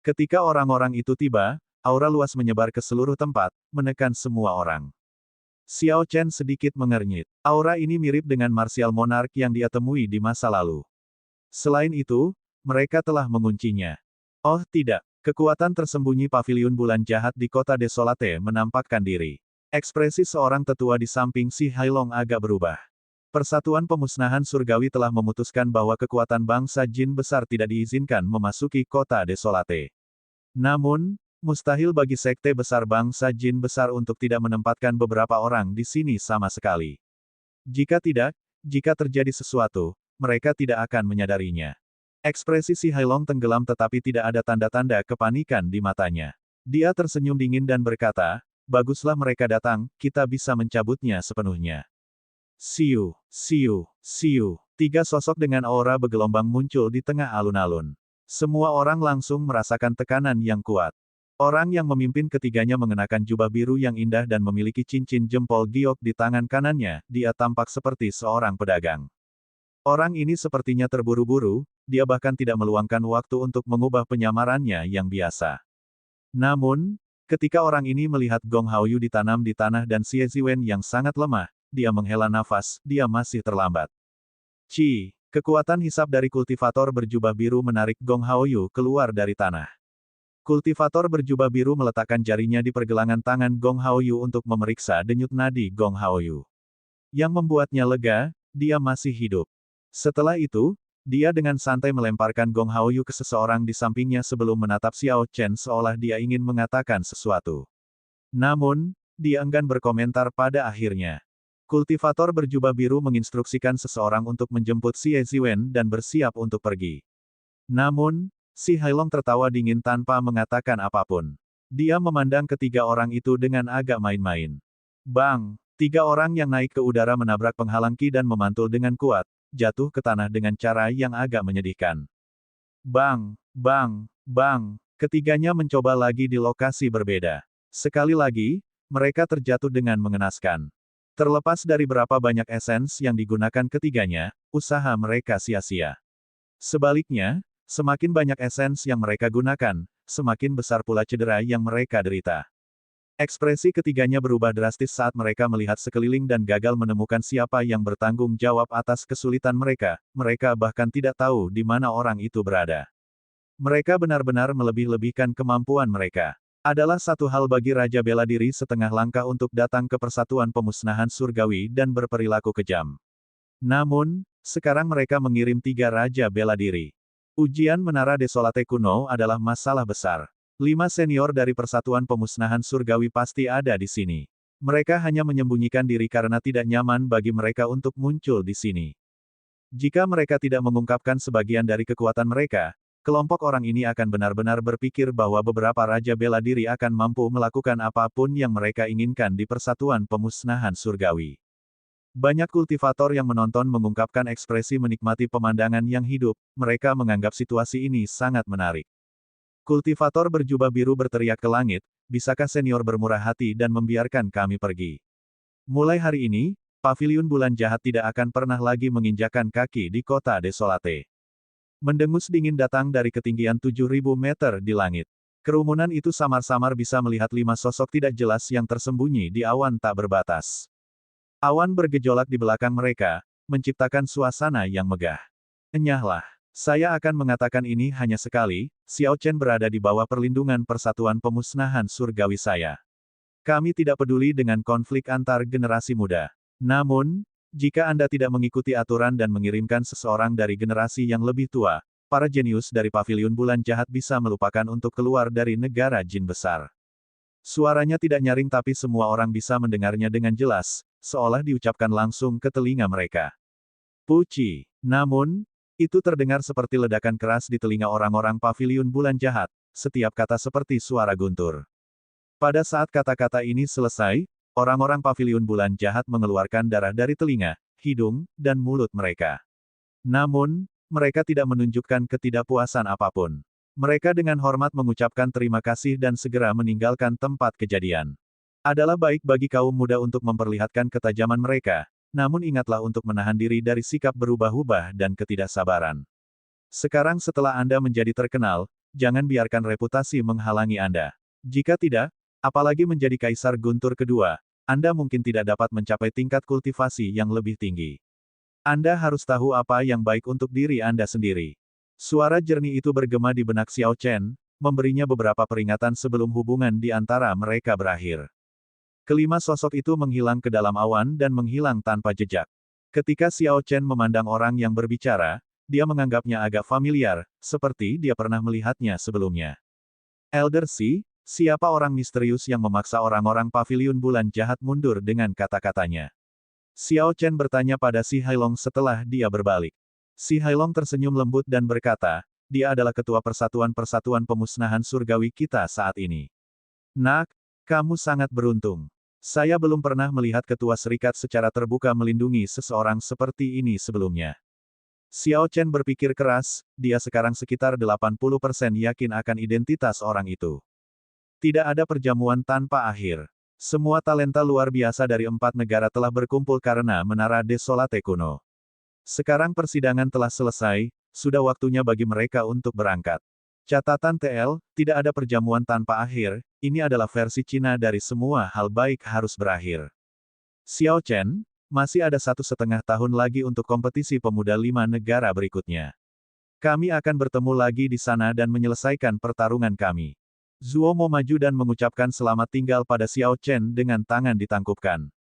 Ketika orang-orang itu tiba, aura luas menyebar ke seluruh tempat, menekan semua orang. Xiao Chen sedikit mengernyit. Aura ini mirip dengan Martial Monarch yang dia temui di masa lalu. Selain itu, mereka telah menguncinya. Oh tidak, Kekuatan tersembunyi paviliun bulan jahat di kota Desolate menampakkan diri. Ekspresi seorang tetua di samping si Hailong agak berubah. Persatuan Pemusnahan Surgawi telah memutuskan bahwa kekuatan bangsa jin besar tidak diizinkan memasuki kota Desolate. Namun, mustahil bagi sekte besar bangsa jin besar untuk tidak menempatkan beberapa orang di sini sama sekali. Jika tidak, jika terjadi sesuatu, mereka tidak akan menyadarinya. Ekspresi si Hailong tenggelam tetapi tidak ada tanda-tanda kepanikan di matanya. Dia tersenyum dingin dan berkata, baguslah mereka datang, kita bisa mencabutnya sepenuhnya. Siu, siu, siu. 3 sosok dengan aura bergelombang muncul di tengah alun-alun. Semua orang langsung merasakan tekanan yang kuat. Orang yang memimpin ketiganya mengenakan jubah biru yang indah dan memiliki cincin jempol giok di tangan kanannya, dia tampak seperti seorang pedagang. Orang ini sepertinya terburu-buru, dia bahkan tidak meluangkan waktu untuk mengubah penyamarannya yang biasa. Namun, ketika orang ini melihat Gong Haoyu ditanam di tanah dan Xie Ziwen yang sangat lemah, dia menghela nafas, dia masih terlambat. Kekuatan hisap dari kultivator berjubah biru menarik Gong Haoyu keluar dari tanah. Kultivator berjubah biru meletakkan jarinya di pergelangan tangan Gong Haoyu untuk memeriksa denyut nadi Gong Haoyu. Yang membuatnya lega, dia masih hidup. Setelah itu, dia dengan santai melemparkan Gong Haoyu ke seseorang di sampingnya sebelum menatap Xiao Chen seolah dia ingin mengatakan sesuatu. Namun, dia enggan berkomentar pada akhirnya. Kultivator berjubah biru menginstruksikan seseorang untuk menjemput Xie Ziwen dan bersiap untuk pergi. Namun, si Hailong tertawa dingin tanpa mengatakan apapun. Dia memandang ketiga orang itu dengan agak main-main. Bang! 3 orang yang naik ke udara menabrak penghalang Qi dan memantul dengan kuat, jatuh ke tanah dengan cara yang agak menyedihkan. Bang! Bang! Bang! Ketiganya mencoba lagi di lokasi berbeda. Sekali lagi, mereka terjatuh dengan mengenaskan. Terlepas dari berapa banyak esens yang digunakan ketiganya, usaha mereka sia-sia. Sebaliknya, semakin banyak esens yang mereka gunakan, semakin besar pula cedera yang mereka derita. Ekspresi ketiganya berubah drastis saat mereka melihat sekeliling dan gagal menemukan siapa yang bertanggung jawab atas kesulitan mereka, mereka bahkan tidak tahu di mana orang itu berada. Mereka benar-benar melebih-lebihkan kemampuan mereka. Adalah satu hal bagi Raja Bela Diri setengah langkah untuk datang ke Persatuan Pemusnahan Surgawi dan berperilaku kejam. Namun, sekarang mereka mengirim 3 Raja Bela Diri. Ujian Menara Desolate kuno adalah masalah besar. 5 senior dari Persatuan Pemusnahan Surgawi pasti ada di sini. Mereka hanya menyembunyikan diri karena tidak nyaman bagi mereka untuk muncul di sini. Jika mereka tidak mengungkapkan sebagian dari kekuatan mereka, kelompok orang ini akan benar-benar berpikir bahwa beberapa Raja Bela Diri akan mampu melakukan apapun yang mereka inginkan di Persatuan Pemusnahan Surgawi. Banyak kultivator yang menonton mengungkapkan ekspresi menikmati pemandangan yang hidup, mereka menganggap situasi ini sangat menarik. Kultivator berjubah biru berteriak ke langit, bisakah senior bermurah hati dan membiarkan kami pergi? Mulai hari ini, paviliun bulan jahat tidak akan pernah lagi menginjakan kaki di kota Desolate. Mendengus dingin datang dari ketinggian 7.000 meter di langit. Kerumunan itu samar-samar bisa melihat 5 sosok tidak jelas yang tersembunyi di awan tak berbatas. Awan bergejolak di belakang mereka, menciptakan suasana yang megah. Enyahlah. Saya akan mengatakan ini hanya sekali, Xiao Chen berada di bawah perlindungan Persatuan Pemusnahan Surgawi saya. Kami tidak peduli dengan konflik antar generasi muda. Namun, jika Anda tidak mengikuti aturan dan mengirimkan seseorang dari generasi yang lebih tua, para jenius dari paviliun bulan jahat bisa melupakan untuk keluar dari negara jin besar. Suaranya tidak nyaring tapi semua orang bisa mendengarnya dengan jelas, seolah diucapkan langsung ke telinga mereka. Puci. Namun, itu terdengar seperti ledakan keras di telinga orang-orang paviliun bulan jahat, setiap kata seperti suara guntur. Pada saat kata-kata ini selesai, orang-orang paviliun bulan jahat mengeluarkan darah dari telinga, hidung, dan mulut mereka. Namun, mereka tidak menunjukkan ketidakpuasan apapun. Mereka dengan hormat mengucapkan terima kasih dan segera meninggalkan tempat kejadian. Adalah baik bagi kaum muda untuk memperlihatkan ketajaman mereka, namun ingatlah untuk menahan diri dari sikap berubah-ubah dan ketidaksabaran. Sekarang setelah Anda menjadi terkenal, jangan biarkan reputasi menghalangi Anda. Jika tidak, apalagi menjadi Kaisar Guntur kedua, Anda mungkin tidak dapat mencapai tingkat kultivasi yang lebih tinggi. Anda harus tahu apa yang baik untuk diri Anda sendiri. Suara jernih itu bergema di benak Xiao Chen, memberinya beberapa peringatan sebelum hubungan di antara mereka berakhir. Kelima sosok itu menghilang ke dalam awan dan menghilang tanpa jejak. Ketika Xiao Chen memandang orang yang berbicara, dia menganggapnya agak familiar, seperti dia pernah melihatnya sebelumnya. Elder Si, siapa orang misterius yang memaksa orang-orang paviliun bulan jahat mundur dengan kata-katanya? Xiao Chen bertanya pada Si Hailong setelah dia berbalik. Si Hailong tersenyum lembut dan berkata, dia adalah ketua persatuan-persatuan pemusnahan surgawi kita saat ini. Nak, kamu sangat beruntung. Saya belum pernah melihat ketua serikat secara terbuka melindungi seseorang seperti ini sebelumnya. Xiao Chen berpikir keras, dia sekarang sekitar 80% yakin akan identitas orang itu. Tidak ada perjamuan tanpa akhir. Semua talenta luar biasa dari 4 negara telah berkumpul karena Menara Desolate kuno. Sekarang persidangan telah selesai, sudah waktunya bagi mereka untuk berangkat. Catatan TL, tidak ada perjamuan tanpa akhir, ini adalah versi Cina dari semua hal baik harus berakhir. Xiao Chen, masih ada 1,5 tahun lagi untuk kompetisi pemuda 5 negara berikutnya. Kami akan bertemu lagi di sana dan menyelesaikan pertarungan kami. Zuo mau maju dan mengucapkan selamat tinggal pada Xiao Chen dengan tangan ditangkupkan.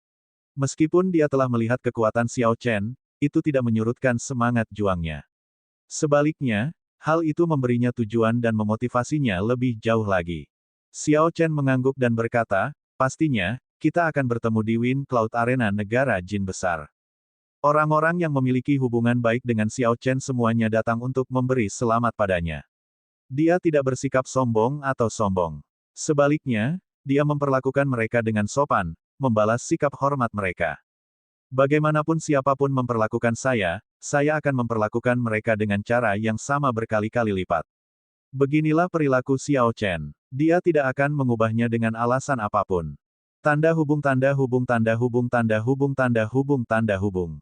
Meskipun dia telah melihat kekuatan Xiao Chen, itu tidak menyurutkan semangat juangnya. Sebaliknya, hal itu memberinya tujuan dan memotivasinya lebih jauh lagi. Xiao Chen mengangguk dan berkata, pastinya, kita akan bertemu di Wind Cloud Arena negara Jin besar. Orang-orang yang memiliki hubungan baik dengan Xiao Chen semuanya datang untuk memberi selamat padanya. Dia tidak bersikap sombong atau sombong. Sebaliknya, dia memperlakukan mereka dengan sopan, membalas sikap hormat mereka. Bagaimanapun siapapun memperlakukan saya akan memperlakukan mereka dengan cara yang sama berkali-kali lipat. Beginilah perilaku Xiao Chen. Dia tidak akan mengubahnya dengan alasan apapun. Tanda hubung tanda hubung tanda hubung tanda hubung tanda hubung tanda hubung.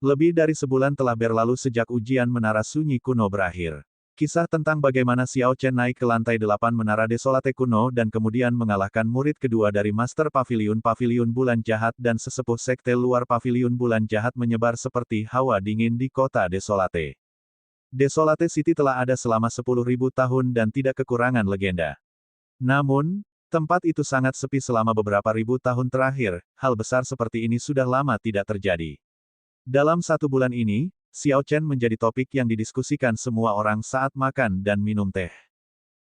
Lebih dari sebulan telah berlalu sejak ujian Menara Sunyi kuno berakhir. Kisah tentang bagaimana Xiao Chen naik ke lantai 8 Menara Desolate kuno dan kemudian mengalahkan murid kedua dari Master Paviliun Bulan Jahat dan sesepuh sekte luar Paviliun Bulan Jahat menyebar seperti hawa dingin di kota Desolate. Desolate City telah ada selama 10.000 tahun dan tidak kekurangan legenda. Namun, tempat itu sangat sepi selama beberapa ribu tahun terakhir, hal besar seperti ini sudah lama tidak terjadi. Dalam 1 bulan ini, Xiao Chen menjadi topik yang didiskusikan semua orang saat makan dan minum teh.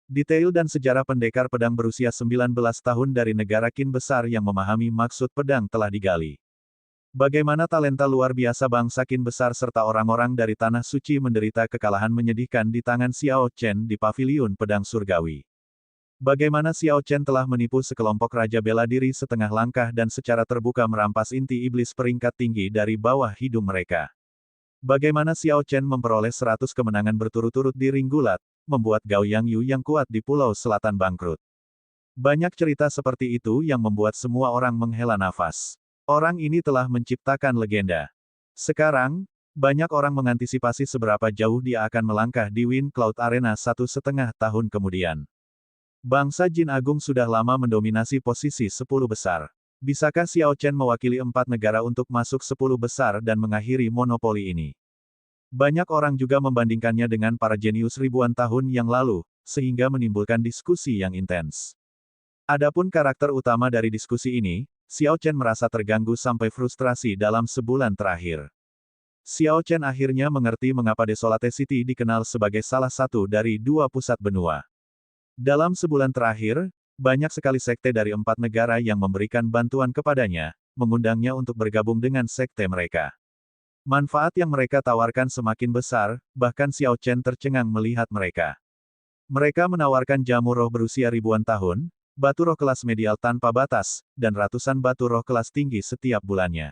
Detail dan sejarah pendekar pedang berusia 19 tahun dari negara Qin besar yang memahami maksud pedang telah digali. Bagaimana talenta luar biasa bangsa Qin besar serta orang-orang dari Tanah Suci menderita kekalahan menyedihkan di tangan Xiao Chen di Paviliun Pedang Surgawi. Bagaimana Xiao Chen telah menipu sekelompok raja bela diri setengah langkah dan secara terbuka merampas inti iblis peringkat tinggi dari bawah hidung mereka. Bagaimana Xiao Chen memperoleh 100 kemenangan berturut-turut di ring gulat, membuat Gao Yangyu yang kuat di Pulau Selatan bangkrut. Banyak cerita seperti itu yang membuat semua orang menghela nafas. Orang ini telah menciptakan legenda. Sekarang, banyak orang mengantisipasi seberapa jauh dia akan melangkah di Wind Cloud Arena 1,5 tahun kemudian. Bangsa Jin Agung sudah lama mendominasi posisi 10 besar. Bisakah Xiao Chen mewakili 4 negara untuk masuk 10 besar dan mengakhiri monopoli ini? Banyak orang juga membandingkannya dengan para jenius ribuan tahun yang lalu, sehingga menimbulkan diskusi yang intens. Adapun karakter utama dari diskusi ini, Xiao Chen merasa terganggu sampai frustrasi dalam sebulan terakhir. Xiao Chen akhirnya mengerti mengapa Desolate City dikenal sebagai salah satu dari 2 pusat benua. Dalam sebulan terakhir, banyak sekali sekte dari 4 negara yang memberikan bantuan kepadanya, mengundangnya untuk bergabung dengan sekte mereka. Manfaat yang mereka tawarkan semakin besar, bahkan Xiao Chen tercengang melihat mereka. Mereka menawarkan jamu roh berusia ribuan tahun, batu roh kelas medial tanpa batas, dan ratusan batu roh kelas tinggi setiap bulannya.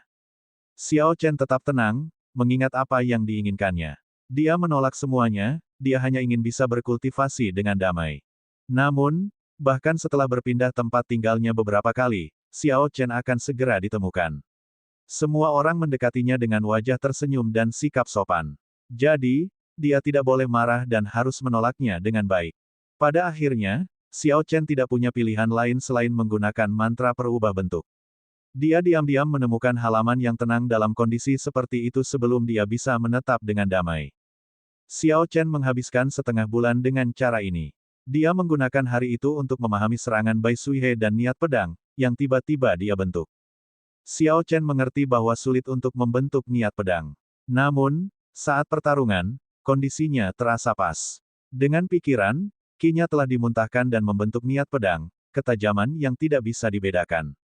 Xiao Chen tetap tenang, mengingat apa yang diinginkannya. Dia menolak semuanya, dia hanya ingin bisa berkultivasi dengan damai. Namun, bahkan setelah berpindah tempat tinggalnya beberapa kali, Xiao Chen akan segera ditemukan. Semua orang mendekatinya dengan wajah tersenyum dan sikap sopan. Jadi, dia tidak boleh marah dan harus menolaknya dengan baik. Pada akhirnya, Xiao Chen tidak punya pilihan lain selain menggunakan mantra perubah bentuk. Dia diam-diam menemukan halaman yang tenang dalam kondisi seperti itu sebelum dia bisa menetap dengan damai. Xiao Chen menghabiskan setengah bulan dengan cara ini. Dia menggunakan hari itu untuk memahami serangan Bai Suihe dan niat pedang, yang tiba-tiba dia bentuk. Xiao Chen mengerti bahwa sulit untuk membentuk niat pedang. Namun, saat pertarungan, kondisinya terasa pas. Dengan pikiran, Qi-nya telah dimuntahkan dan membentuk niat pedang, ketajaman yang tidak bisa dibedakan.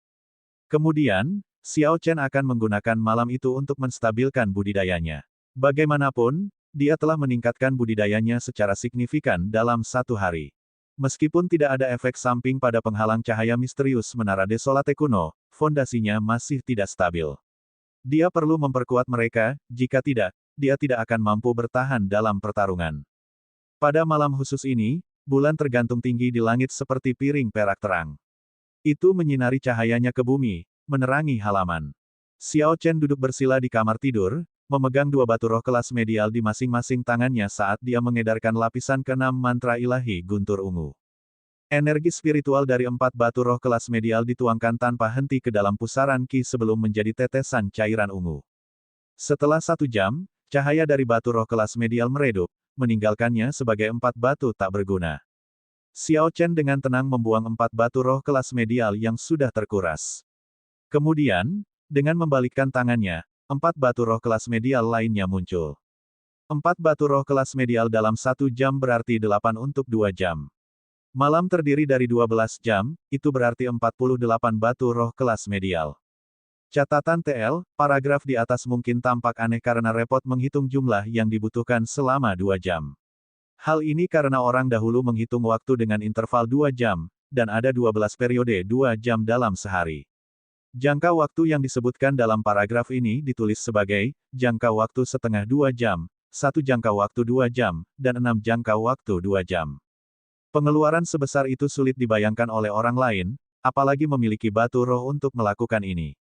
Kemudian, Xiao Chen akan menggunakan malam itu untuk menstabilkan budidayanya. Bagaimanapun, dia telah meningkatkan budidayanya secara signifikan dalam 1 hari. Meskipun tidak ada efek samping pada penghalang cahaya misterius Menara Desolate kuno, fondasinya masih tidak stabil. Dia perlu memperkuat mereka, jika tidak, dia tidak akan mampu bertahan dalam pertarungan. Pada malam khusus ini, bulan tergantung tinggi di langit seperti piring perak terang. Itu menyinari cahayanya ke bumi, menerangi halaman. Xiao Chen duduk bersila di kamar tidur, memegang 2 batu roh kelas medial di masing-masing tangannya saat dia mengedarkan lapisan ke-6 mantra ilahi guntur ungu. Energi spiritual dari 4 batu roh kelas medial dituangkan tanpa henti ke dalam pusaran Qi sebelum menjadi tetesan cairan ungu. Setelah 1 jam, cahaya dari batu roh kelas medial meredup, meninggalkannya sebagai 4 batu tak berguna. Xiao Chen dengan tenang membuang 4 batu roh kelas medial yang sudah terkuras. Kemudian, dengan membalikkan tangannya, 4 batu roh kelas medial lainnya muncul. 4 batu roh kelas medial dalam 1 jam berarti 8 untuk 2 jam. Malam terdiri dari 12 jam, itu berarti 48 batu roh kelas medial. Catatan TL, paragraf di atas mungkin tampak aneh karena repot menghitung jumlah yang dibutuhkan selama 2 jam. Hal ini karena orang dahulu menghitung waktu dengan interval 2 jam, dan ada 12 periode 2 jam dalam sehari. Jangka waktu yang disebutkan dalam paragraf ini ditulis sebagai, jangka waktu setengah 2 jam, 1 jangka waktu 2 jam, dan 6 jangka waktu 2 jam. Pengeluaran sebesar itu sulit dibayangkan oleh orang lain, apalagi memiliki batu roh untuk melakukan ini.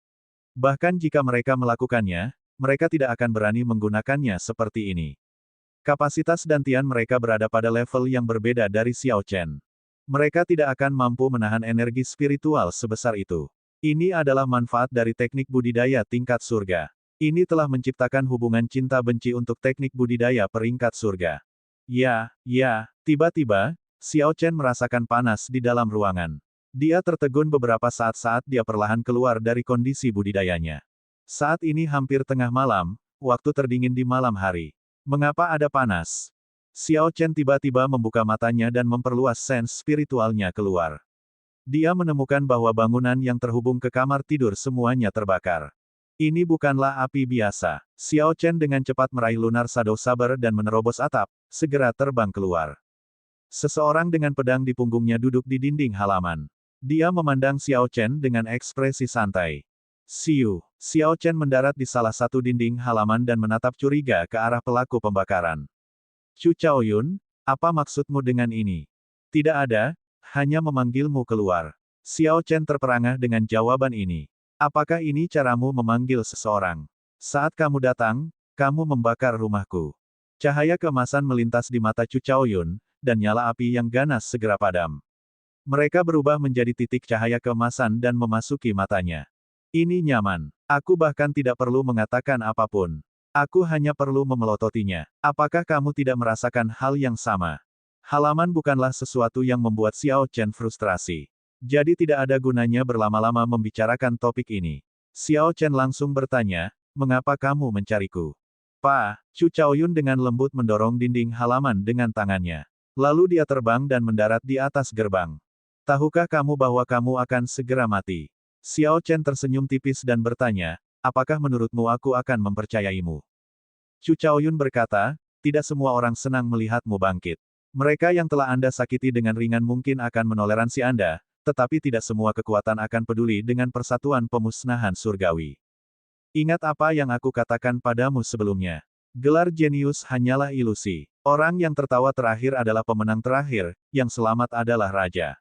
Bahkan jika mereka melakukannya, mereka tidak akan berani menggunakannya seperti ini. Kapasitas dan tian mereka berada pada level yang berbeda dari Xiao Chen. Mereka tidak akan mampu menahan energi spiritual sebesar itu. Ini adalah manfaat dari teknik budidaya tingkat surga. Ini telah menciptakan hubungan cinta benci untuk teknik budidaya peringkat surga. Ya, tiba-tiba, Xiao Chen merasakan panas di dalam ruangan. Dia tertegun beberapa saat dia perlahan keluar dari kondisi budidayanya. Saat ini hampir tengah malam, waktu terdingin di malam hari. Mengapa ada panas? Xiao Chen tiba-tiba membuka matanya dan memperluas sense spiritualnya keluar. Dia menemukan bahwa bangunan yang terhubung ke kamar tidur semuanya terbakar. Ini bukanlah api biasa. Xiao Chen dengan cepat meraih lunar shadow saber dan menerobos atap, segera terbang keluar. Seseorang dengan pedang di punggungnya duduk di dinding halaman. Dia memandang Xiao Chen dengan ekspresi santai. Xiao Chen mendarat di salah satu dinding halaman dan menatap curiga ke arah pelaku pembakaran. Chu Chaoyun, apa maksudmu dengan ini? Tidak ada, hanya memanggilmu keluar. Xiao Chen terperangah dengan jawaban ini. Apakah ini caramu memanggil seseorang? Saat kamu datang, kamu membakar rumahku. Cahaya keemasan melintas di mata Chu Chaoyun, dan nyala api yang ganas segera padam. Mereka berubah menjadi titik cahaya keemasan dan memasuki matanya. Ini nyaman. Aku bahkan tidak perlu mengatakan apapun. Aku hanya perlu memelototinya. Apakah kamu tidak merasakan hal yang sama? Halaman bukanlah sesuatu yang membuat Xiao Chen frustrasi. Jadi tidak ada gunanya berlama-lama membicarakan topik ini. Xiao Chen langsung bertanya, mengapa kamu mencariku? Pak, Chu Chaoyun dengan lembut mendorong dinding halaman dengan tangannya. Lalu dia terbang dan mendarat di atas gerbang. Tahukah kamu bahwa kamu akan segera mati? Xiao Chen tersenyum tipis dan bertanya, apakah menurutmu aku akan mempercayaimu? Chu Chaoyun berkata, tidak semua orang senang melihatmu bangkit. Mereka yang telah Anda sakiti dengan ringan mungkin akan menoleransi Anda, tetapi tidak semua kekuatan akan peduli dengan persatuan pemusnahan surgawi. Ingat apa yang aku katakan padamu sebelumnya. Gelar jenius hanyalah ilusi. Orang yang tertawa terakhir adalah pemenang terakhir, yang selamat adalah raja.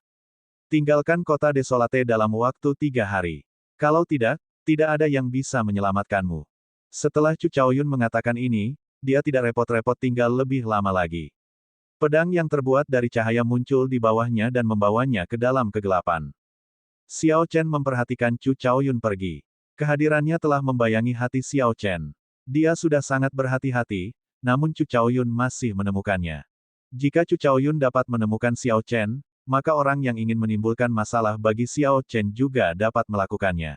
Tinggalkan kota Desolate dalam waktu 3 hari. Kalau tidak, tidak ada yang bisa menyelamatkanmu. Setelah Chu Chaoyun mengatakan ini, dia tidak repot-repot tinggal lebih lama lagi. Pedang yang terbuat dari cahaya muncul di bawahnya dan membawanya ke dalam kegelapan. Xiao Chen memperhatikan Chu Chaoyun pergi. Kehadirannya telah membayangi hati Xiao Chen. Dia sudah sangat berhati-hati, namun Chu Chaoyun masih menemukannya. Jika Chu Chaoyun dapat menemukan Xiao Chen, maka orang yang ingin menimbulkan masalah bagi Xiao Chen juga dapat melakukannya.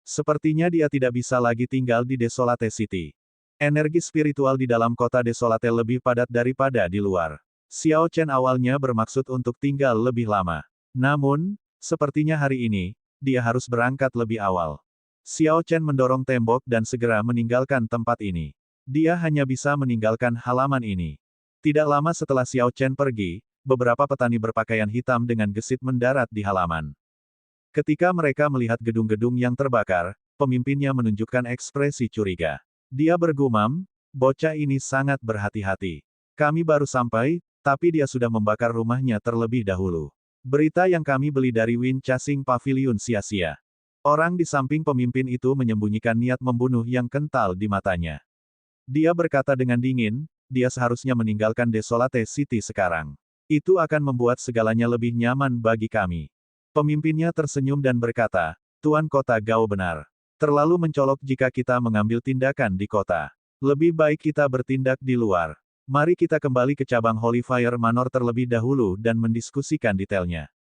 Sepertinya dia tidak bisa lagi tinggal di Desolate City. Energi spiritual di dalam kota Desolate lebih padat daripada di luar. Xiao Chen awalnya bermaksud untuk tinggal lebih lama. Namun, sepertinya hari ini, dia harus berangkat lebih awal. Xiao Chen mendorong tembok dan segera meninggalkan tempat ini. Dia hanya bisa meninggalkan halaman ini. Tidak lama setelah Xiao Chen pergi, beberapa petani berpakaian hitam dengan gesit mendarat di halaman. Ketika mereka melihat gedung-gedung yang terbakar, pemimpinnya menunjukkan ekspresi curiga. Dia bergumam, bocah ini sangat berhati-hati. Kami baru sampai, tapi dia sudah membakar rumahnya terlebih dahulu. Berita yang kami beli dari Win Chasing Pavilion sia-sia. Orang di samping pemimpin itu menyembunyikan niat membunuh yang kental di matanya. Dia berkata dengan dingin, dia seharusnya meninggalkan Desolate City sekarang. Itu akan membuat segalanya lebih nyaman bagi kami. Pemimpinnya tersenyum dan berkata, Tuan Kota Gao benar. Terlalu mencolok jika kita mengambil tindakan di kota. Lebih baik kita bertindak di luar. Mari kita kembali ke cabang Holy Fire Manor terlebih dahulu dan mendiskusikan detailnya.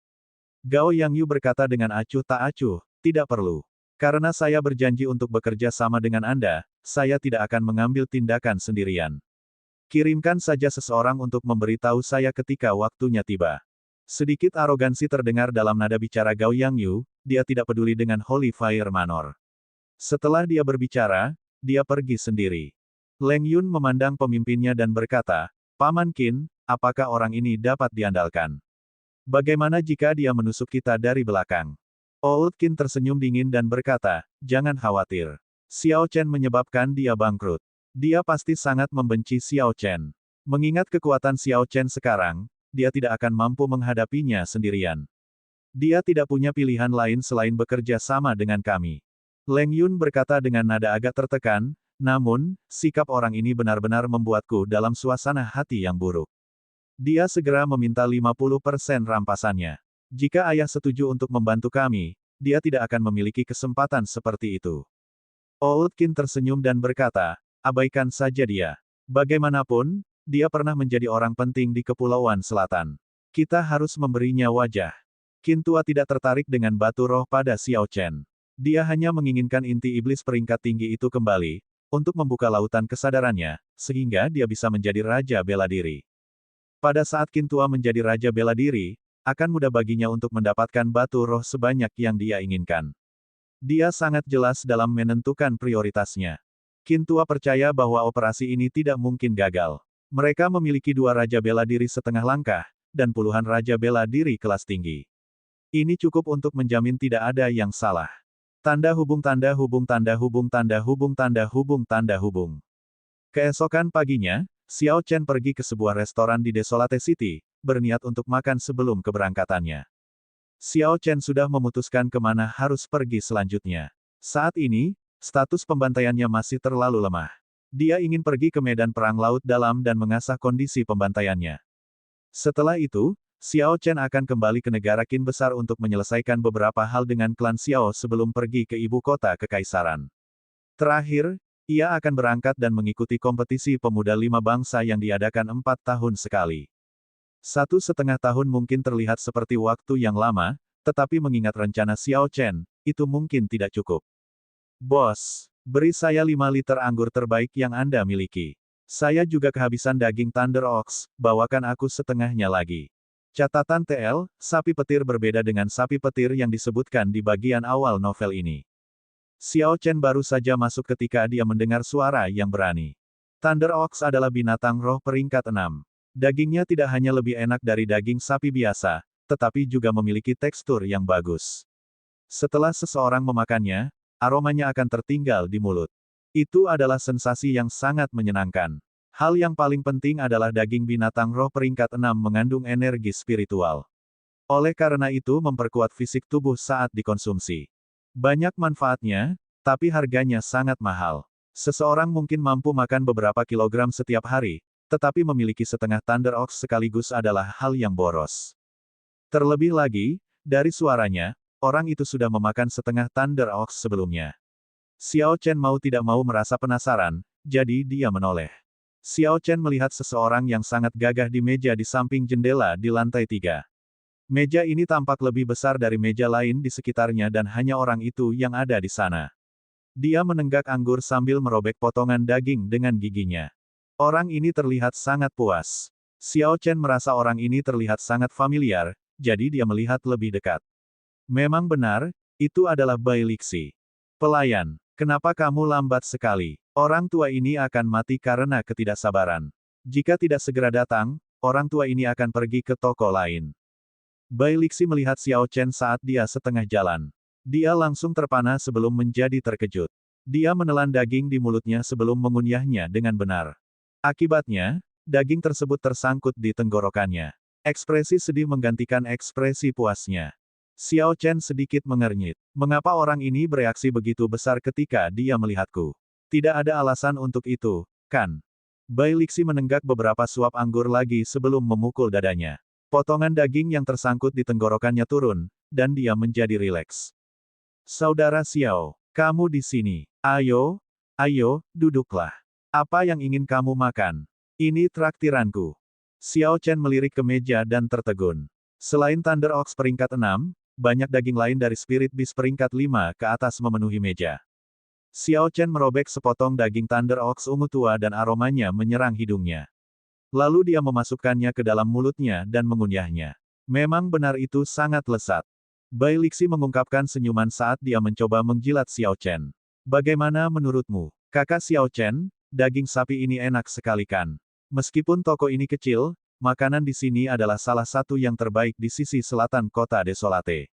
Gao Yangyu berkata dengan acuh tak acuh, tidak perlu. Karena saya berjanji untuk bekerja sama dengan Anda, saya tidak akan mengambil tindakan sendirian. Kirimkan saja seseorang untuk memberitahu saya ketika waktunya tiba. Sedikit arogansi terdengar dalam nada bicara Gao Yangyu, dia tidak peduli dengan Holy Fire Manor. Setelah dia berbicara, dia pergi sendiri. Leng Yun memandang pemimpinnya dan berkata, Paman Qin, apakah orang ini dapat diandalkan? Bagaimana jika dia menusuk kita dari belakang? Old Qin tersenyum dingin dan berkata, jangan khawatir. Xiao Chen menyebabkan dia bangkrut. Dia pasti sangat membenci Xiao Chen. Mengingat kekuatan Xiao Chen sekarang, dia tidak akan mampu menghadapinya sendirian. Dia tidak punya pilihan lain selain bekerja sama dengan kami. Leng Yun berkata dengan nada agak tertekan, namun, sikap orang ini benar-benar membuatku dalam suasana hati yang buruk. Dia segera meminta 50% rampasannya. Jika ayah setuju untuk membantu kami, dia tidak akan memiliki kesempatan seperti itu. Old Qin tersenyum dan berkata, abaikan saja dia. Bagaimanapun, dia pernah menjadi orang penting di Kepulauan Selatan. Kita harus memberinya wajah. Qin tua tidak tertarik dengan batu roh pada Xiao Chen. Dia hanya menginginkan inti iblis peringkat tinggi itu kembali, untuk membuka lautan kesadarannya, sehingga dia bisa menjadi Raja Bela Diri. Pada saat Qin tua menjadi Raja Bela Diri, akan mudah baginya untuk mendapatkan batu roh sebanyak yang dia inginkan. Dia sangat jelas dalam menentukan prioritasnya. Qin tua percaya bahwa operasi ini tidak mungkin gagal. Mereka memiliki 2 Raja Bela Diri setengah langkah, dan puluhan Raja Bela Diri kelas tinggi. Ini cukup untuk menjamin tidak ada yang salah. Tanda hubung tanda hubung tanda hubung tanda hubung tanda hubung tanda hubung. Keesokan paginya, Xiao Chen pergi ke sebuah restoran di Desolate City, berniat untuk makan sebelum keberangkatannya. Xiao Chen sudah memutuskan kemana harus pergi selanjutnya. Saat ini, status pembantaiannya masih terlalu lemah. Dia ingin pergi ke medan perang laut dalam dan mengasah kondisi pembantaiannya. Setelah itu, Xiao Chen akan kembali ke negara Qin besar untuk menyelesaikan beberapa hal dengan klan Xiao sebelum pergi ke ibu kota kekaisaran. Terakhir, ia akan berangkat dan mengikuti kompetisi pemuda 5 bangsa yang diadakan 4 tahun sekali. 1,5 tahun mungkin terlihat seperti waktu yang lama, tetapi mengingat rencana Xiao Chen, itu mungkin tidak cukup. Bos, beri saya 5 liter anggur terbaik yang Anda miliki. Saya juga kehabisan daging Thunder Ox, bawakan aku setengahnya lagi. Catatan TL, sapi petir berbeda dengan sapi petir yang disebutkan di bagian awal novel ini. Xiao Chen baru saja masuk ketika dia mendengar suara yang berani. Thunder Ox adalah binatang roh peringkat 6. Dagingnya tidak hanya lebih enak dari daging sapi biasa, tetapi juga memiliki tekstur yang bagus. Setelah seseorang memakannya, aromanya akan tertinggal di mulut. Itu adalah sensasi yang sangat menyenangkan. Hal yang paling penting adalah daging binatang roh peringkat 6 mengandung energi spiritual. Oleh karena itu memperkuat fisik tubuh saat dikonsumsi. Banyak manfaatnya, tapi harganya sangat mahal. Seseorang mungkin mampu makan beberapa kilogram setiap hari, tetapi memiliki setengah Thunder Ox sekaligus adalah hal yang boros. Terlebih lagi, dari suaranya, orang itu sudah memakan setengah Thunder Ox sebelumnya. Xiao Chen mau tidak mau merasa penasaran, jadi dia menoleh. Xiao Chen melihat seseorang yang sangat gagah di meja di samping jendela di lantai 3. Meja ini tampak lebih besar dari meja lain di sekitarnya dan hanya orang itu yang ada di sana. Dia menenggak anggur sambil merobek potongan daging dengan giginya. Orang ini terlihat sangat puas. Xiao Chen merasa orang ini terlihat sangat familiar, jadi dia melihat lebih dekat. Memang benar, itu adalah Bai Lixi. Pelayan, kenapa kamu lambat sekali? Orang tua ini akan mati karena ketidaksabaran. Jika tidak segera datang, orang tua ini akan pergi ke toko lain. Bai Lixi melihat Xiao Chen saat dia setengah jalan. Dia langsung terpana sebelum menjadi terkejut. Dia menelan daging di mulutnya sebelum mengunyahnya dengan benar. Akibatnya, daging tersebut tersangkut di tenggorokannya. Ekspresi sedih menggantikan ekspresi puasnya. Xiao Chen sedikit mengernyit. Mengapa orang ini bereaksi begitu besar ketika dia melihatku? Tidak ada alasan untuk itu, kan? Bai Lixi menenggak beberapa suap anggur lagi sebelum memukul dadanya. Potongan daging yang tersangkut di tenggorokannya turun, dan dia menjadi rileks. Saudara Xiao, kamu di sini. Ayo, duduklah. Apa yang ingin kamu makan? Ini traktiranku. Xiao Chen melirik ke meja dan tertegun. Selain Thunder Ox peringkat 6, banyak daging lain dari Spirit Beast peringkat 5 ke atas memenuhi meja. Xiao Chen merobek sepotong daging Thunder Ox ungu tua dan aromanya menyerang hidungnya. Lalu dia memasukkannya ke dalam mulutnya dan mengunyahnya. Memang benar itu sangat lezat. Bai Lixi mengungkapkan senyuman saat dia mencoba menjilat Xiao Chen. Bagaimana menurutmu, kakak Xiao Chen? Daging sapi ini enak sekali kan? Meskipun toko ini kecil, makanan di sini adalah salah satu yang terbaik di sisi selatan kota Desolate.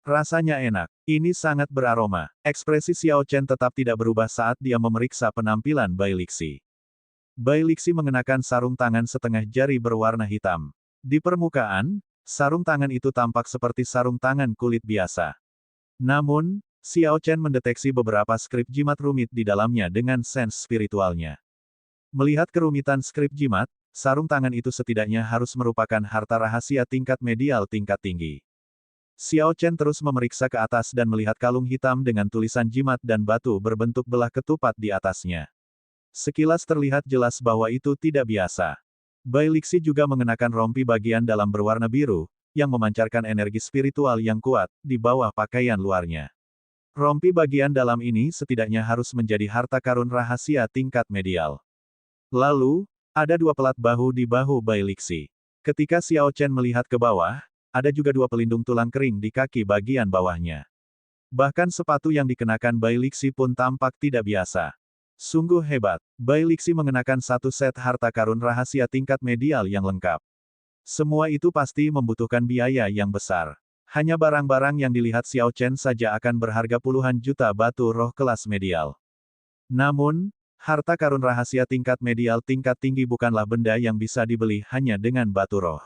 Rasanya enak. Ini sangat beraroma. Ekspresi Xiao Chen tetap tidak berubah saat dia memeriksa penampilan Bai Lixi. Bai Lixi mengenakan sarung tangan setengah jari berwarna hitam. Di permukaan, sarung tangan itu tampak seperti sarung tangan kulit biasa. Namun, Xiao Chen mendeteksi beberapa skrip jimat rumit di dalamnya dengan sens spiritualnya. Melihat kerumitan skrip jimat, sarung tangan itu setidaknya harus merupakan harta rahasia tingkat medial tingkat tinggi. Xiao Chen terus memeriksa ke atas dan melihat kalung hitam dengan tulisan jimat dan batu berbentuk belah ketupat di atasnya. Sekilas terlihat jelas bahwa itu tidak biasa. Bai Lixi juga mengenakan rompi bagian dalam berwarna biru, yang memancarkan energi spiritual yang kuat, di bawah pakaian luarnya. Rompi bagian dalam ini setidaknya harus menjadi harta karun rahasia tingkat medial. Lalu, ada dua pelat bahu di bahu Bai Lixi. Ketika Xiao Chen melihat ke bawah, ada juga dua pelindung tulang kering di kaki bagian bawahnya. Bahkan sepatu yang dikenakan Bai Lixi pun tampak tidak biasa. Sungguh hebat. Bai Lixi mengenakan satu set harta karun rahasia tingkat medial yang lengkap. Semua itu pasti membutuhkan biaya yang besar. Hanya barang-barang yang dilihat Xiao Chen saja akan berharga puluhan juta batu roh kelas medial. Namun, harta karun rahasia tingkat medial tingkat tinggi bukanlah benda yang bisa dibeli hanya dengan batu roh.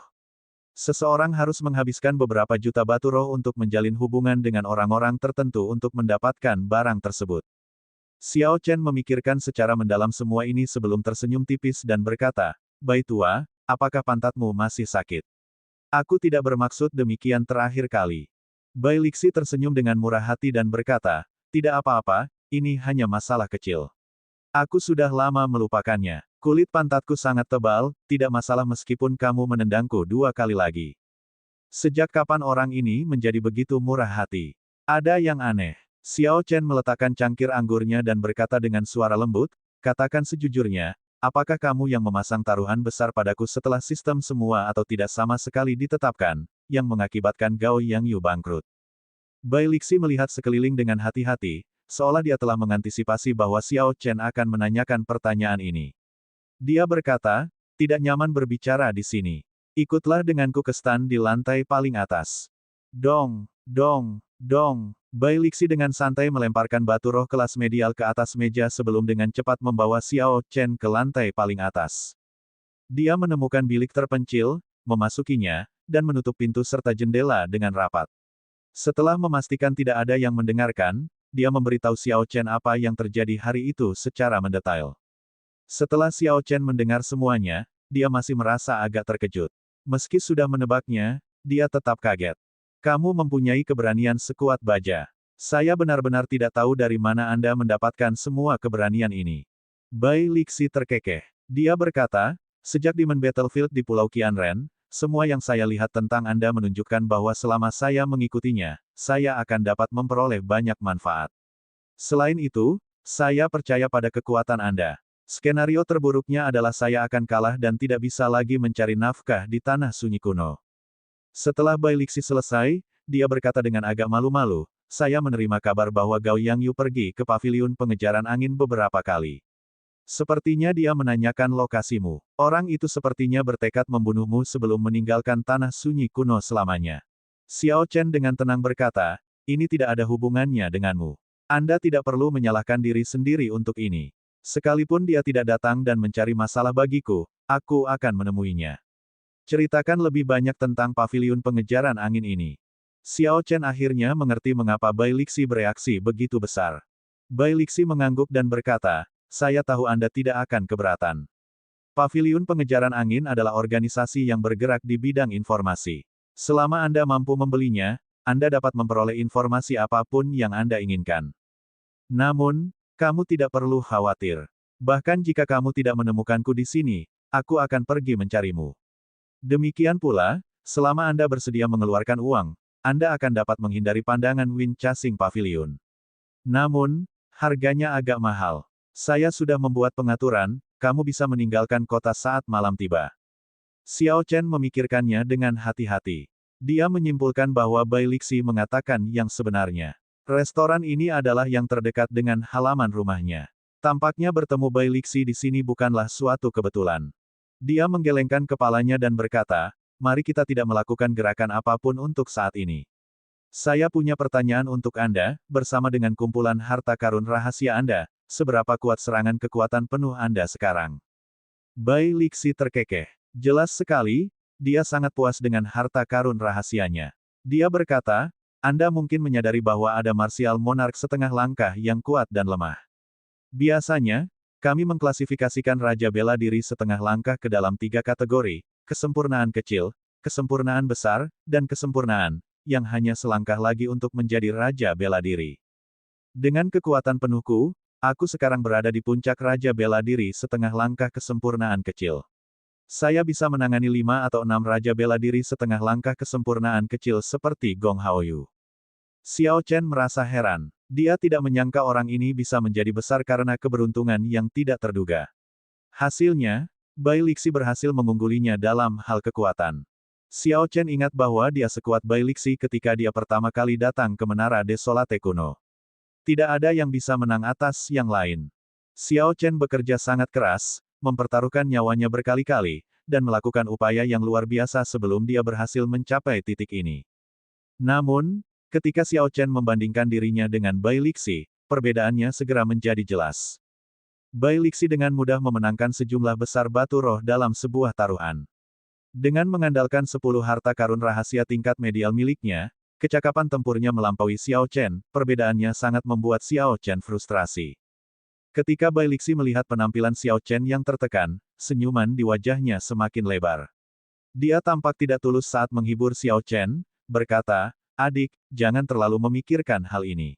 Seseorang harus menghabiskan beberapa juta batu roh untuk menjalin hubungan dengan orang-orang tertentu untuk mendapatkan barang tersebut. Xiao Chen memikirkan secara mendalam semua ini sebelum tersenyum tipis dan berkata, "Bai tua, apakah pantatmu masih sakit?" "Aku tidak bermaksud demikian terakhir kali." Bai Lixi tersenyum dengan murah hati dan berkata, "Tidak apa-apa, ini hanya masalah kecil. Aku sudah lama melupakannya. Kulit pantatku sangat tebal, tidak masalah meskipun kamu menendangku 2 kali lagi." Sejak kapan orang ini menjadi begitu murah hati? Ada yang aneh. Xiao Chen meletakkan cangkir anggurnya dan berkata dengan suara lembut, "Katakan sejujurnya, apakah kamu yang memasang taruhan besar padaku setelah sistem semua atau tidak sama sekali ditetapkan, yang mengakibatkan Gao Yang Yu bangkrut?" Bai Lixi melihat sekeliling dengan hati-hati, seolah dia telah mengantisipasi bahwa Xiao Chen akan menanyakan pertanyaan ini. Dia berkata, "Tidak nyaman berbicara di sini. Ikutlah denganku ke stan di lantai paling atas." Dong, dong, dong. Bai Lixi dengan santai melemparkan batu roh kelas medial ke atas meja sebelum dengan cepat membawa Xiao Chen ke lantai paling atas. Dia menemukan bilik terpencil, memasukinya, dan menutup pintu serta jendela dengan rapat. Setelah memastikan tidak ada yang mendengarkan, dia memberitahu Xiao Chen apa yang terjadi hari itu secara mendetail. Setelah Xiao Chen mendengar semuanya, dia masih merasa agak terkejut. Meski sudah menebaknya, dia tetap kaget. "Kamu mempunyai keberanian sekuat baja. Saya benar-benar tidak tahu dari mana Anda mendapatkan semua keberanian ini." Bai Lixi terkekeh. Dia berkata, sejak Demon Battlefield di Pulau Qianren, semua yang saya lihat tentang Anda menunjukkan bahwa selama saya mengikutinya, saya akan dapat memperoleh banyak manfaat. Selain itu, saya percaya pada kekuatan Anda. Skenario terburuknya adalah saya akan kalah dan tidak bisa lagi mencari nafkah di tanah sunyi kuno. Setelah Bai Lixi selesai, dia berkata dengan agak malu-malu, saya menerima kabar bahwa Gao Yangyu pergi ke paviliun pengejaran angin beberapa kali. Sepertinya dia menanyakan lokasimu. Orang itu sepertinya bertekad membunuhmu sebelum meninggalkan tanah sunyi kuno selamanya. Xiao Chen dengan tenang berkata, ini tidak ada hubungannya denganmu. Anda tidak perlu menyalahkan diri sendiri untuk ini. Sekalipun dia tidak datang dan mencari masalah bagiku, aku akan menemuinya. Ceritakan lebih banyak tentang paviliun pengejaran angin ini. Xiao Chen akhirnya mengerti mengapa Bai Lixi bereaksi begitu besar. Bai Lixi mengangguk dan berkata, saya tahu Anda tidak akan keberatan. Paviliun Pengejaran Angin adalah organisasi yang bergerak di bidang informasi. Selama Anda mampu membelinya, Anda dapat memperoleh informasi apapun yang Anda inginkan. Namun, kamu tidak perlu khawatir. Bahkan jika kamu tidak menemukanku di sini, aku akan pergi mencarimu. Demikian pula, selama Anda bersedia mengeluarkan uang, Anda akan dapat menghindari pandangan Wind Chasing Pavilion. Namun, harganya agak mahal. Saya sudah membuat pengaturan, kamu bisa meninggalkan kota saat malam tiba. Xiao Chen memikirkannya dengan hati-hati. Dia menyimpulkan bahwa Bai Lixi mengatakan yang sebenarnya. Restoran ini adalah yang terdekat dengan halaman rumahnya. Tampaknya bertemu Bai Lixi di sini bukanlah suatu kebetulan. Dia menggelengkan kepalanya dan berkata, mari kita tidak melakukan gerakan apapun untuk saat ini. Saya punya pertanyaan untuk Anda, bersama dengan kumpulan harta karun rahasia Anda, seberapa kuat serangan kekuatan penuh Anda sekarang? Bai Lixi terkekeh. Jelas sekali, dia sangat puas dengan harta karun rahasianya. Dia berkata, Anda mungkin menyadari bahwa ada martial monark setengah langkah yang kuat dan lemah. Biasanya, kami mengklasifikasikan Raja Bela Diri setengah langkah ke dalam 3 kategori, kesempurnaan kecil, kesempurnaan besar, dan kesempurnaan, yang hanya selangkah lagi untuk menjadi Raja Bela Diri. Dengan kekuatan penuhku, aku sekarang berada di puncak Raja Bela Diri setengah langkah kesempurnaan kecil. Saya bisa menangani 5 atau 6 Raja Bela Diri setengah langkah kesempurnaan kecil seperti Gong Haoyu. Xiao Chen merasa heran. Dia tidak menyangka orang ini bisa menjadi besar karena keberuntungan yang tidak terduga. Hasilnya, Bai Lixi berhasil mengunggulinya dalam hal kekuatan. Xiao Chen ingat bahwa dia sekuat Bai Lixi ketika dia pertama kali datang ke Menara Desolate kuno. Tidak ada yang bisa menang atas yang lain. Xiao Chen bekerja sangat keras, mempertaruhkan nyawanya berkali-kali, dan melakukan upaya yang luar biasa sebelum dia berhasil mencapai titik ini. Namun, ketika Xiao Chen membandingkan dirinya dengan Bai Lixi, perbedaannya segera menjadi jelas. Bai Lixi dengan mudah memenangkan sejumlah besar batu roh dalam sebuah taruhan. Dengan mengandalkan 10 harta karun rahasia tingkat medial miliknya, kecakapan tempurnya melampaui Xiao Chen, perbedaannya sangat membuat Xiao Chen frustrasi. Ketika Bai Lixi melihat penampilan Xiao Chen yang tertekan, senyuman di wajahnya semakin lebar. Dia tampak tidak tulus saat menghibur Xiao Chen, berkata, adik, jangan terlalu memikirkan hal ini.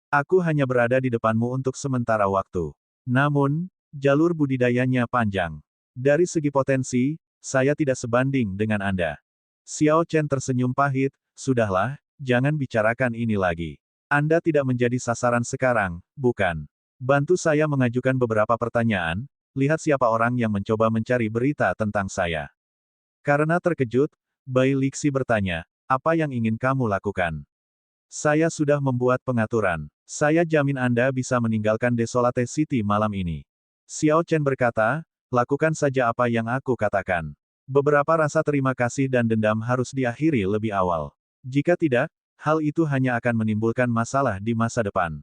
Aku hanya berada di depanmu untuk sementara waktu. Namun, jalur budidayanya panjang. Dari segi potensi, saya tidak sebanding dengan Anda. Xiao Chen tersenyum pahit, sudahlah, jangan bicarakan ini lagi. Anda tidak menjadi sasaran sekarang, bukan? Bantu saya mengajukan beberapa pertanyaan, lihat siapa orang yang mencoba mencari berita tentang saya. Karena terkejut, Bai Lixi bertanya, apa yang ingin kamu lakukan? Saya sudah membuat pengaturan. Saya jamin Anda bisa meninggalkan Desolate City malam ini. Xiao Chen berkata, lakukan saja apa yang aku katakan. Beberapa rasa terima kasih dan dendam harus diakhiri lebih awal. Jika tidak, hal itu hanya akan menimbulkan masalah di masa depan.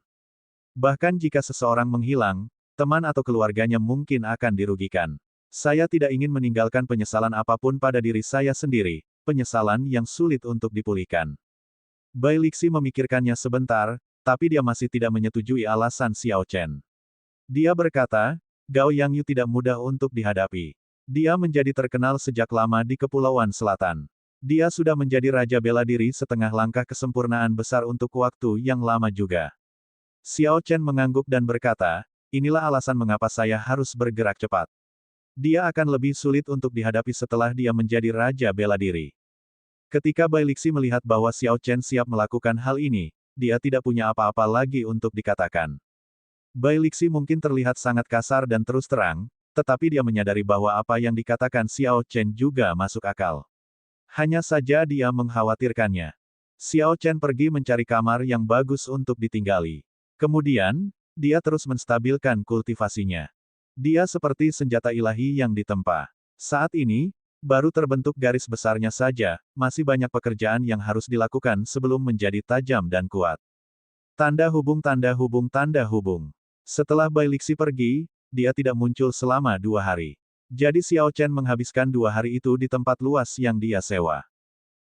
Bahkan jika seseorang menghilang, teman atau keluarganya mungkin akan dirugikan. Saya tidak ingin meninggalkan penyesalan apapun pada diri saya sendiri, penyesalan yang sulit untuk dipulihkan. Bai Lixi memikirkannya sebentar, tapi dia masih tidak menyetujui alasan Xiao Chen. Dia berkata, Gao Yangyu tidak mudah untuk dihadapi. Dia menjadi terkenal sejak lama di Kepulauan Selatan. Dia sudah menjadi Raja Bela Diri setengah langkah kesempurnaan besar untuk waktu yang lama juga. Xiao Chen mengangguk dan berkata, inilah alasan mengapa saya harus bergerak cepat. Dia akan lebih sulit untuk dihadapi setelah dia menjadi Raja Bela Diri. Ketika Bai Lixi melihat bahwa Xiao Chen siap melakukan hal ini, dia tidak punya apa-apa lagi untuk dikatakan. Bai Lixi mungkin terlihat sangat kasar dan terus terang, tetapi dia menyadari bahwa apa yang dikatakan Xiao Chen juga masuk akal. Hanya saja dia mengkhawatirkannya. Xiao Chen pergi mencari kamar yang bagus untuk ditinggali. Kemudian, dia terus menstabilkan kultivasinya. Dia seperti senjata ilahi yang ditempa. Saat ini, baru terbentuk garis besarnya saja, masih banyak pekerjaan yang harus dilakukan sebelum menjadi tajam dan kuat. Tanda hubung tanda hubung tanda hubung. Setelah Bai Lixi pergi, dia tidak muncul selama 2 hari. Jadi Xiao Chen menghabiskan 2 hari itu di tempat luas yang dia sewa.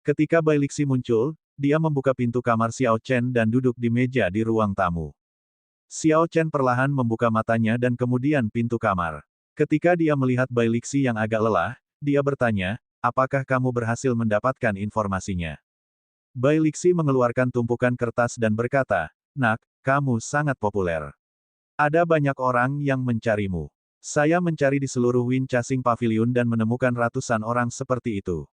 Ketika Bai Lixi muncul, dia membuka pintu kamar Xiao Chen dan duduk di meja di ruang tamu. Xiao Chen perlahan membuka matanya dan kemudian pintu kamar. Ketika dia melihat Bai Lixi yang agak lelah, dia bertanya, apakah kamu berhasil mendapatkan informasinya? Bai Lixi mengeluarkan tumpukan kertas dan berkata, Nak, kamu sangat populer. Ada banyak orang yang mencarimu. Saya mencari di seluruh Wind Chasing Pavilion dan menemukan ratusan orang seperti itu.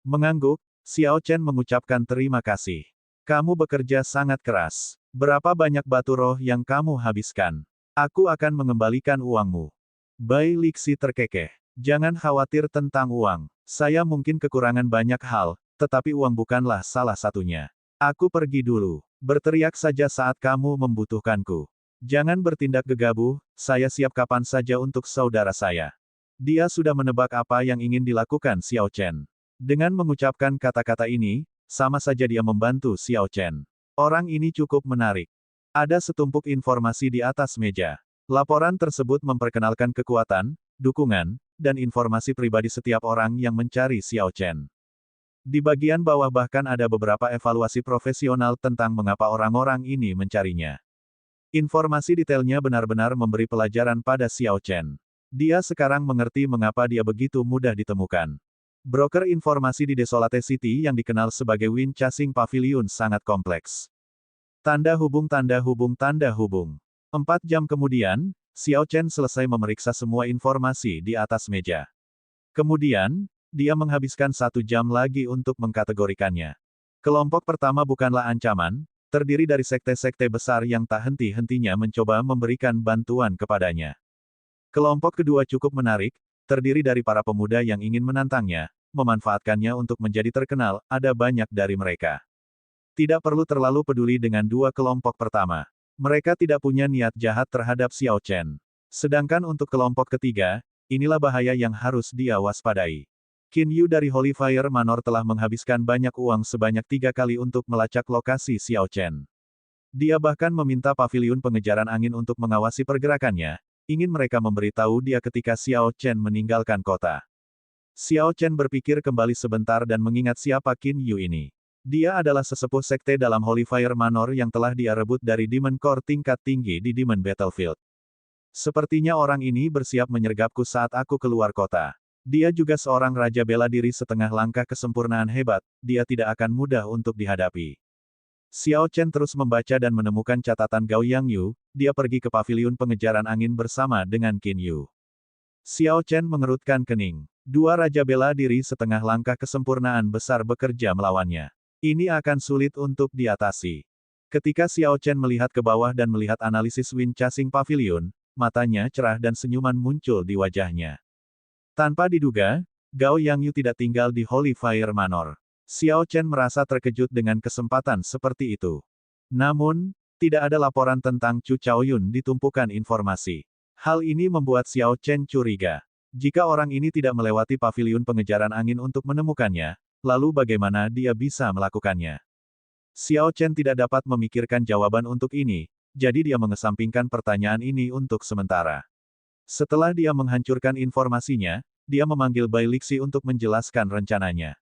Mengangguk, Xiao Chen mengucapkan terima kasih. Kamu bekerja sangat keras. Berapa banyak batu roh yang kamu habiskan? Aku akan mengembalikan uangmu. Bai Lixi terkekeh. Jangan khawatir tentang uang. Saya mungkin kekurangan banyak hal, tetapi uang bukanlah salah satunya. Aku pergi dulu. Berteriak saja saat kamu membutuhkanku. Jangan bertindak gegabah, saya siap kapan saja untuk saudara saya. Dia sudah menebak apa yang ingin dilakukan Xiao Chen. Dengan mengucapkan kata-kata ini, sama saja dia membantu Xiao Chen. Orang ini cukup menarik. Ada setumpuk informasi di atas meja. Laporan tersebut memperkenalkan kekuatan, dukungan, dan informasi pribadi setiap orang yang mencari Xiao Chen. Di bagian bawah bahkan ada beberapa evaluasi profesional tentang mengapa orang-orang ini mencarinya. Informasi detailnya benar-benar memberi pelajaran pada Xiao Chen. Dia sekarang mengerti mengapa dia begitu mudah ditemukan. Broker informasi di Desolate City yang dikenal sebagai Wind Chasing Pavilion sangat kompleks. Tanda hubung tanda hubung tanda hubung. 4 jam kemudian, Xiao Chen selesai memeriksa semua informasi di atas meja. Kemudian, dia menghabiskan 1 jam lagi untuk mengkategorikannya. Kelompok pertama bukanlah ancaman, terdiri dari sekte-sekte besar yang tak henti-hentinya mencoba memberikan bantuan kepadanya. Kelompok kedua cukup menarik, terdiri dari para pemuda yang ingin menantangnya, memanfaatkannya untuk menjadi terkenal, ada banyak dari mereka. Tidak perlu terlalu peduli dengan 2 kelompok pertama. Mereka tidak punya niat jahat terhadap Xiao Chen. Sedangkan untuk kelompok ketiga, inilah bahaya yang harus dia waspadai. Qin Yu dari Holy Fire Manor telah menghabiskan banyak uang sebanyak 3 kali untuk melacak lokasi Xiao Chen. Dia bahkan meminta paviliun pengejaran angin untuk mengawasi pergerakannya, ingin mereka memberitahu dia ketika Xiao Chen meninggalkan kota. Xiao Chen berpikir kembali sebentar dan mengingat siapa Qin Yu ini. Dia adalah sesepuh sekte dalam Holy Fire Manor yang telah dia rebut dari Demon Core tingkat tinggi di Demon Battlefield. Sepertinya orang ini bersiap menyergapku saat aku keluar kota. Dia juga seorang raja bela diri setengah langkah kesempurnaan hebat, dia tidak akan mudah untuk dihadapi. Xiao Chen terus membaca dan menemukan catatan Gao Yang Yu, dia pergi ke paviliun pengejaran angin bersama dengan Qin Yu. Xiao Chen mengerutkan kening. 2 raja bela diri setengah langkah kesempurnaan besar bekerja melawannya. Ini akan sulit untuk diatasi. Ketika Xiao Chen melihat ke bawah dan melihat analisis Wind Chasing Pavilion, matanya cerah dan senyuman muncul di wajahnya. Tanpa diduga, Gao Yang Yu tidak tinggal di Holy Fire Manor. Xiao Chen merasa terkejut dengan kesempatan seperti itu. Namun, tidak ada laporan tentang Chu Chaoyun di tumpukan informasi. Hal ini membuat Xiao Chen curiga. Jika orang ini tidak melewati paviliun pengejaran angin untuk menemukannya, lalu bagaimana dia bisa melakukannya? Xiao Chen tidak dapat memikirkan jawaban untuk ini, jadi dia mengesampingkan pertanyaan ini untuk sementara. Setelah dia menghancurkan informasinya, dia memanggil Bai Lixi untuk menjelaskan rencananya.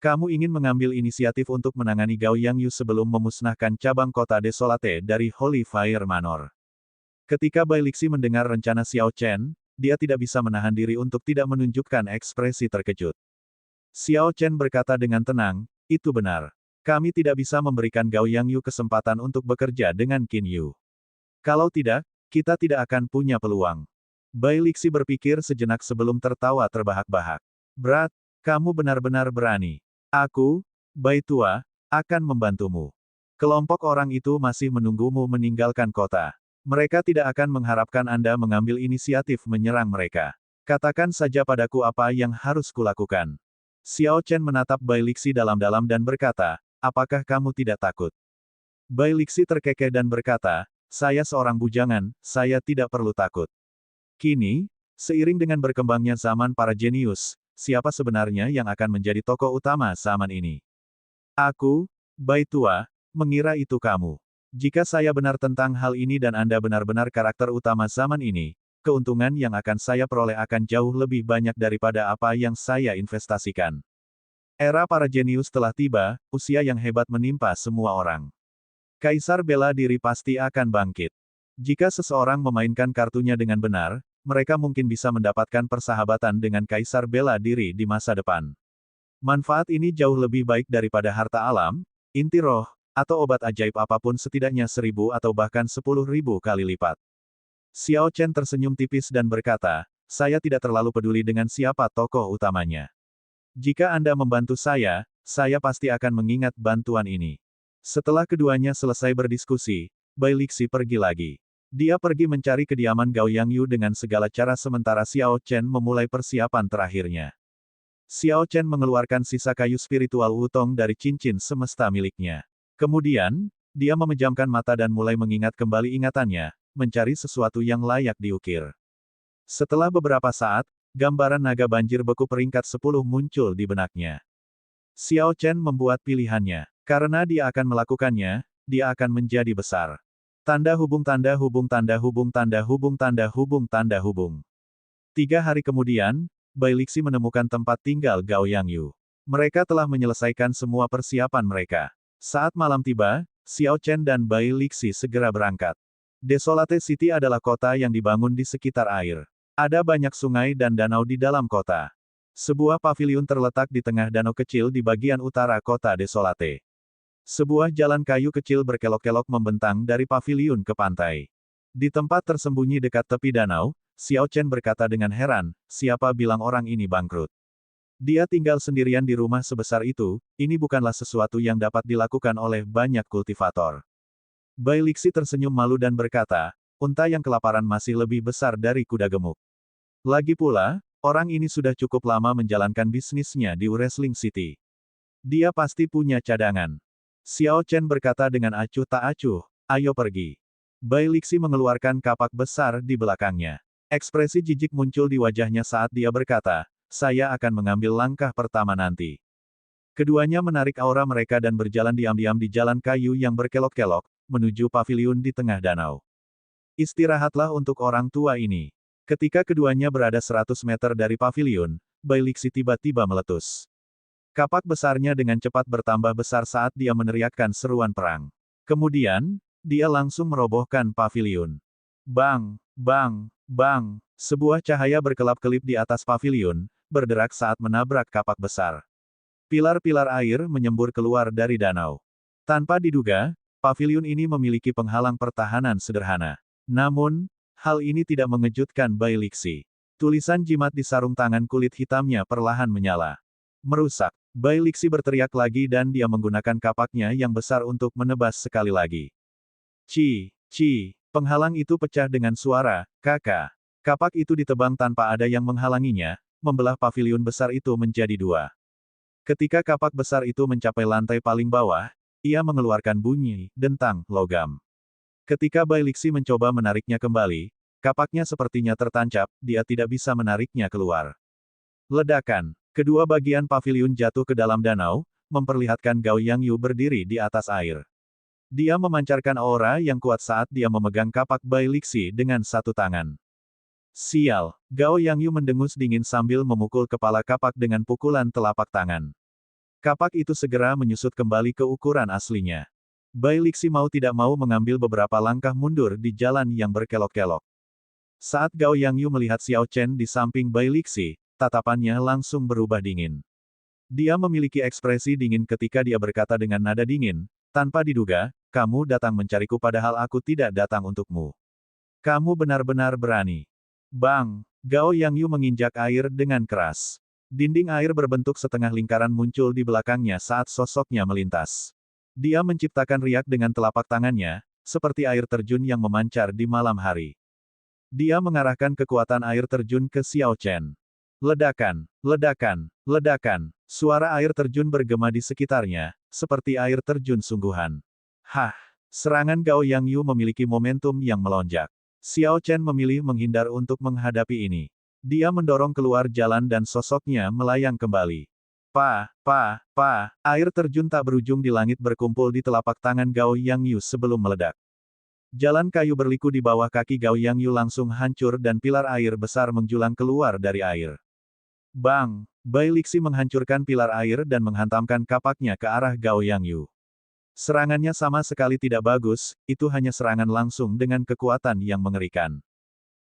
Kamu ingin mengambil inisiatif untuk menangani Gao Yang Yu sebelum memusnahkan cabang kota Desolate dari Holy Fire Manor. Ketika Bai Lixi mendengar rencana Xiao Chen, dia tidak bisa menahan diri untuk tidak menunjukkan ekspresi terkejut. Xiao Chen berkata dengan tenang, itu benar. Kami tidak bisa memberikan Gao Yang Yu kesempatan untuk bekerja dengan Qin Yu. Kalau tidak, kita tidak akan punya peluang. Bai Lixi berpikir sejenak sebelum tertawa terbahak-bahak. Berat, kamu benar-benar berani. Aku, Bai Tua, akan membantumu. Kelompok orang itu masih menunggumu meninggalkan kota. Mereka tidak akan mengharapkan Anda mengambil inisiatif menyerang mereka. Katakan saja padaku apa yang harus kulakukan. Xiao Chen menatap Bai Lixi dalam-dalam dan berkata, apakah kamu tidak takut? Bai Lixi terkekeh dan berkata, saya seorang bujangan, saya tidak perlu takut. Kini, seiring dengan berkembangnya zaman para jenius, siapa sebenarnya yang akan menjadi tokoh utama zaman ini? Aku, Bai Tua, mengira itu kamu. Jika saya benar tentang hal ini dan Anda benar-benar karakter utama zaman ini, keuntungan yang akan saya peroleh akan jauh lebih banyak daripada apa yang saya investasikan. Era para jenius telah tiba, usia yang hebat menimpa semua orang. Kaisar bela diri pasti akan bangkit. Jika seseorang memainkan kartunya dengan benar, mereka mungkin bisa mendapatkan persahabatan dengan kaisar bela diri di masa depan. Manfaat ini jauh lebih baik daripada harta alam, inti roh, atau obat ajaib apapun setidaknya 1000 atau bahkan 10.000 kali lipat. Xiao Chen tersenyum tipis dan berkata, saya tidak terlalu peduli dengan siapa tokoh utamanya. Jika Anda membantu saya pasti akan mengingat bantuan ini. Setelah keduanya selesai berdiskusi, Bai Lixi pergi lagi. Dia pergi mencari kediaman Gao Yangyu dengan segala cara sementara Xiao Chen memulai persiapan terakhirnya. Xiao Chen mengeluarkan sisa kayu spiritual Wutong dari cincin semesta miliknya. Kemudian, dia memejamkan mata dan mulai mengingat kembali ingatannya, mencari sesuatu yang layak diukir. Setelah beberapa saat, gambaran naga banjir beku peringkat 10 muncul di benaknya. Xiao Chen membuat pilihannya. Karena dia akan melakukannya, dia akan menjadi besar. Tanda hubung tanda hubung tanda hubung tanda hubung tanda hubung tanda hubung. 3 hari kemudian, Bai Lixi menemukan tempat tinggal Gao Yangyu. Mereka telah menyelesaikan semua persiapan mereka. Saat malam tiba, Xiao Chen dan Bai Lixi segera berangkat. Desolate City adalah kota yang dibangun di sekitar air. Ada banyak sungai dan danau di dalam kota. Sebuah paviliun terletak di tengah danau kecil di bagian utara kota Desolate. Sebuah jalan kayu kecil berkelok-kelok membentang dari paviliun ke pantai. Di tempat tersembunyi dekat tepi danau, Xiao Chen berkata dengan heran, siapa bilang orang ini bangkrut? Dia tinggal sendirian di rumah sebesar itu, ini bukanlah sesuatu yang dapat dilakukan oleh banyak kultivator. Bai Lixi tersenyum malu dan berkata, unta yang kelaparan masih lebih besar dari kuda gemuk. Lagi pula, orang ini sudah cukup lama menjalankan bisnisnya di Wrestling City. Dia pasti punya cadangan. Xiao Chen berkata dengan acuh tak acuh, ayo pergi. Bai Lixi mengeluarkan kapak besar di belakangnya. Ekspresi jijik muncul di wajahnya saat dia berkata, saya akan mengambil langkah pertama nanti. Keduanya menarik aura mereka dan berjalan diam-diam di jalan kayu yang berkelok-kelok, menuju paviliun di tengah danau. Istirahatlah untuk orang tua ini. Ketika keduanya berada 100 meter dari paviliun, Bai Lixi tiba-tiba meletus. Kapak besarnya dengan cepat bertambah besar saat dia meneriakkan seruan perang. Kemudian, dia langsung merobohkan paviliun. Bang, bang, bang, sebuah cahaya berkelap-kelip di atas paviliun, berderak saat menabrak kapak besar. Pilar-pilar air menyembur keluar dari danau. Tanpa diduga, paviliun ini memiliki penghalang pertahanan sederhana. Namun, hal ini tidak mengejutkan Bai Lixi. Tulisan jimat di sarung tangan kulit hitamnya perlahan menyala. Merusak. Bai Lixi berteriak lagi dan dia menggunakan kapaknya yang besar untuk menebas sekali lagi. Ci, penghalang itu pecah dengan suara, kakak. Kapak itu ditebang tanpa ada yang menghalanginya, membelah paviliun besar itu menjadi 2. Ketika kapak besar itu mencapai lantai paling bawah, ia mengeluarkan bunyi, dentang, logam. Ketika Bai Lixi mencoba menariknya kembali, kapaknya sepertinya tertancap, dia tidak bisa menariknya keluar. Ledakan. Kedua bagian paviliun jatuh ke dalam danau, memperlihatkan Gao Yangyu berdiri di atas air. Dia memancarkan aura yang kuat saat dia memegang kapak Bai Lixi dengan satu tangan. Sial, Gao Yangyu mendengus dingin sambil memukul kepala kapak dengan pukulan telapak tangan. Kapak itu segera menyusut kembali ke ukuran aslinya. Bai Lixi mau tidak mau mengambil beberapa langkah mundur di jalan yang berkelok-kelok. Saat Gao Yangyu melihat Xiao Chen di samping Bai Lixi, tatapannya langsung berubah dingin. Dia memiliki ekspresi dingin ketika dia berkata dengan nada dingin, tanpa diduga, kamu datang mencariku padahal aku tidak datang untukmu. Kamu benar-benar berani. Bang! Gao Yangyu menginjak air dengan keras. Dinding air berbentuk setengah lingkaran muncul di belakangnya saat sosoknya melintas. Dia menciptakan riak dengan telapak tangannya, seperti air terjun yang memancar di malam hari. Dia mengarahkan kekuatan air terjun ke Xiao Chen. Ledakan, ledakan, ledakan. Suara air terjun bergema di sekitarnya, seperti air terjun sungguhan. Hah! Serangan Gao Yangyu memiliki momentum yang melonjak. Xiao Chen memilih menghindar untuk menghadapi ini. Dia mendorong keluar jalan dan sosoknya melayang kembali. Air terjun tak berujung di langit berkumpul di telapak tangan Gao Yangyu sebelum meledak. Jalan kayu berliku di bawah kaki Gao Yangyu langsung hancur dan pilar air besar menjulang keluar dari air. Bang! Bai Lixi menghancurkan pilar air dan menghantamkan kapaknya ke arah Gao Yangyu. Serangannya sama sekali tidak bagus, itu hanya serangan langsung dengan kekuatan yang mengerikan.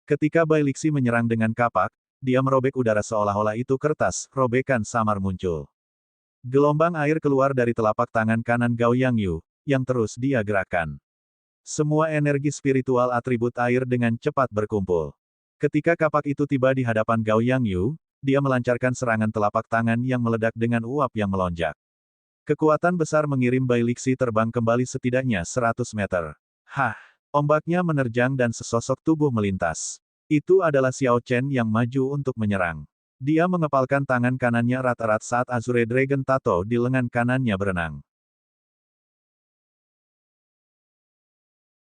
Ketika Bai Lixi menyerang dengan kapak, dia merobek udara seolah-olah itu kertas, robekan samar muncul. Gelombang air keluar dari telapak tangan kanan Gao Yangyu, yang terus dia gerakkan. Semua energi spiritual atribut air dengan cepat berkumpul. Ketika kapak itu tiba di hadapan Gao Yangyu, dia melancarkan serangan telapak tangan yang meledak dengan uap yang melonjak. Kekuatan besar mengirim Bai Lixi terbang kembali setidaknya 100 meter. Hah! Ombaknya menerjang dan sesosok tubuh melintas. Itu adalah Xiao Chen yang maju untuk menyerang. Dia mengepalkan tangan kanannya erat-erat saat Azure Dragon Tattoo di lengan kanannya berenang.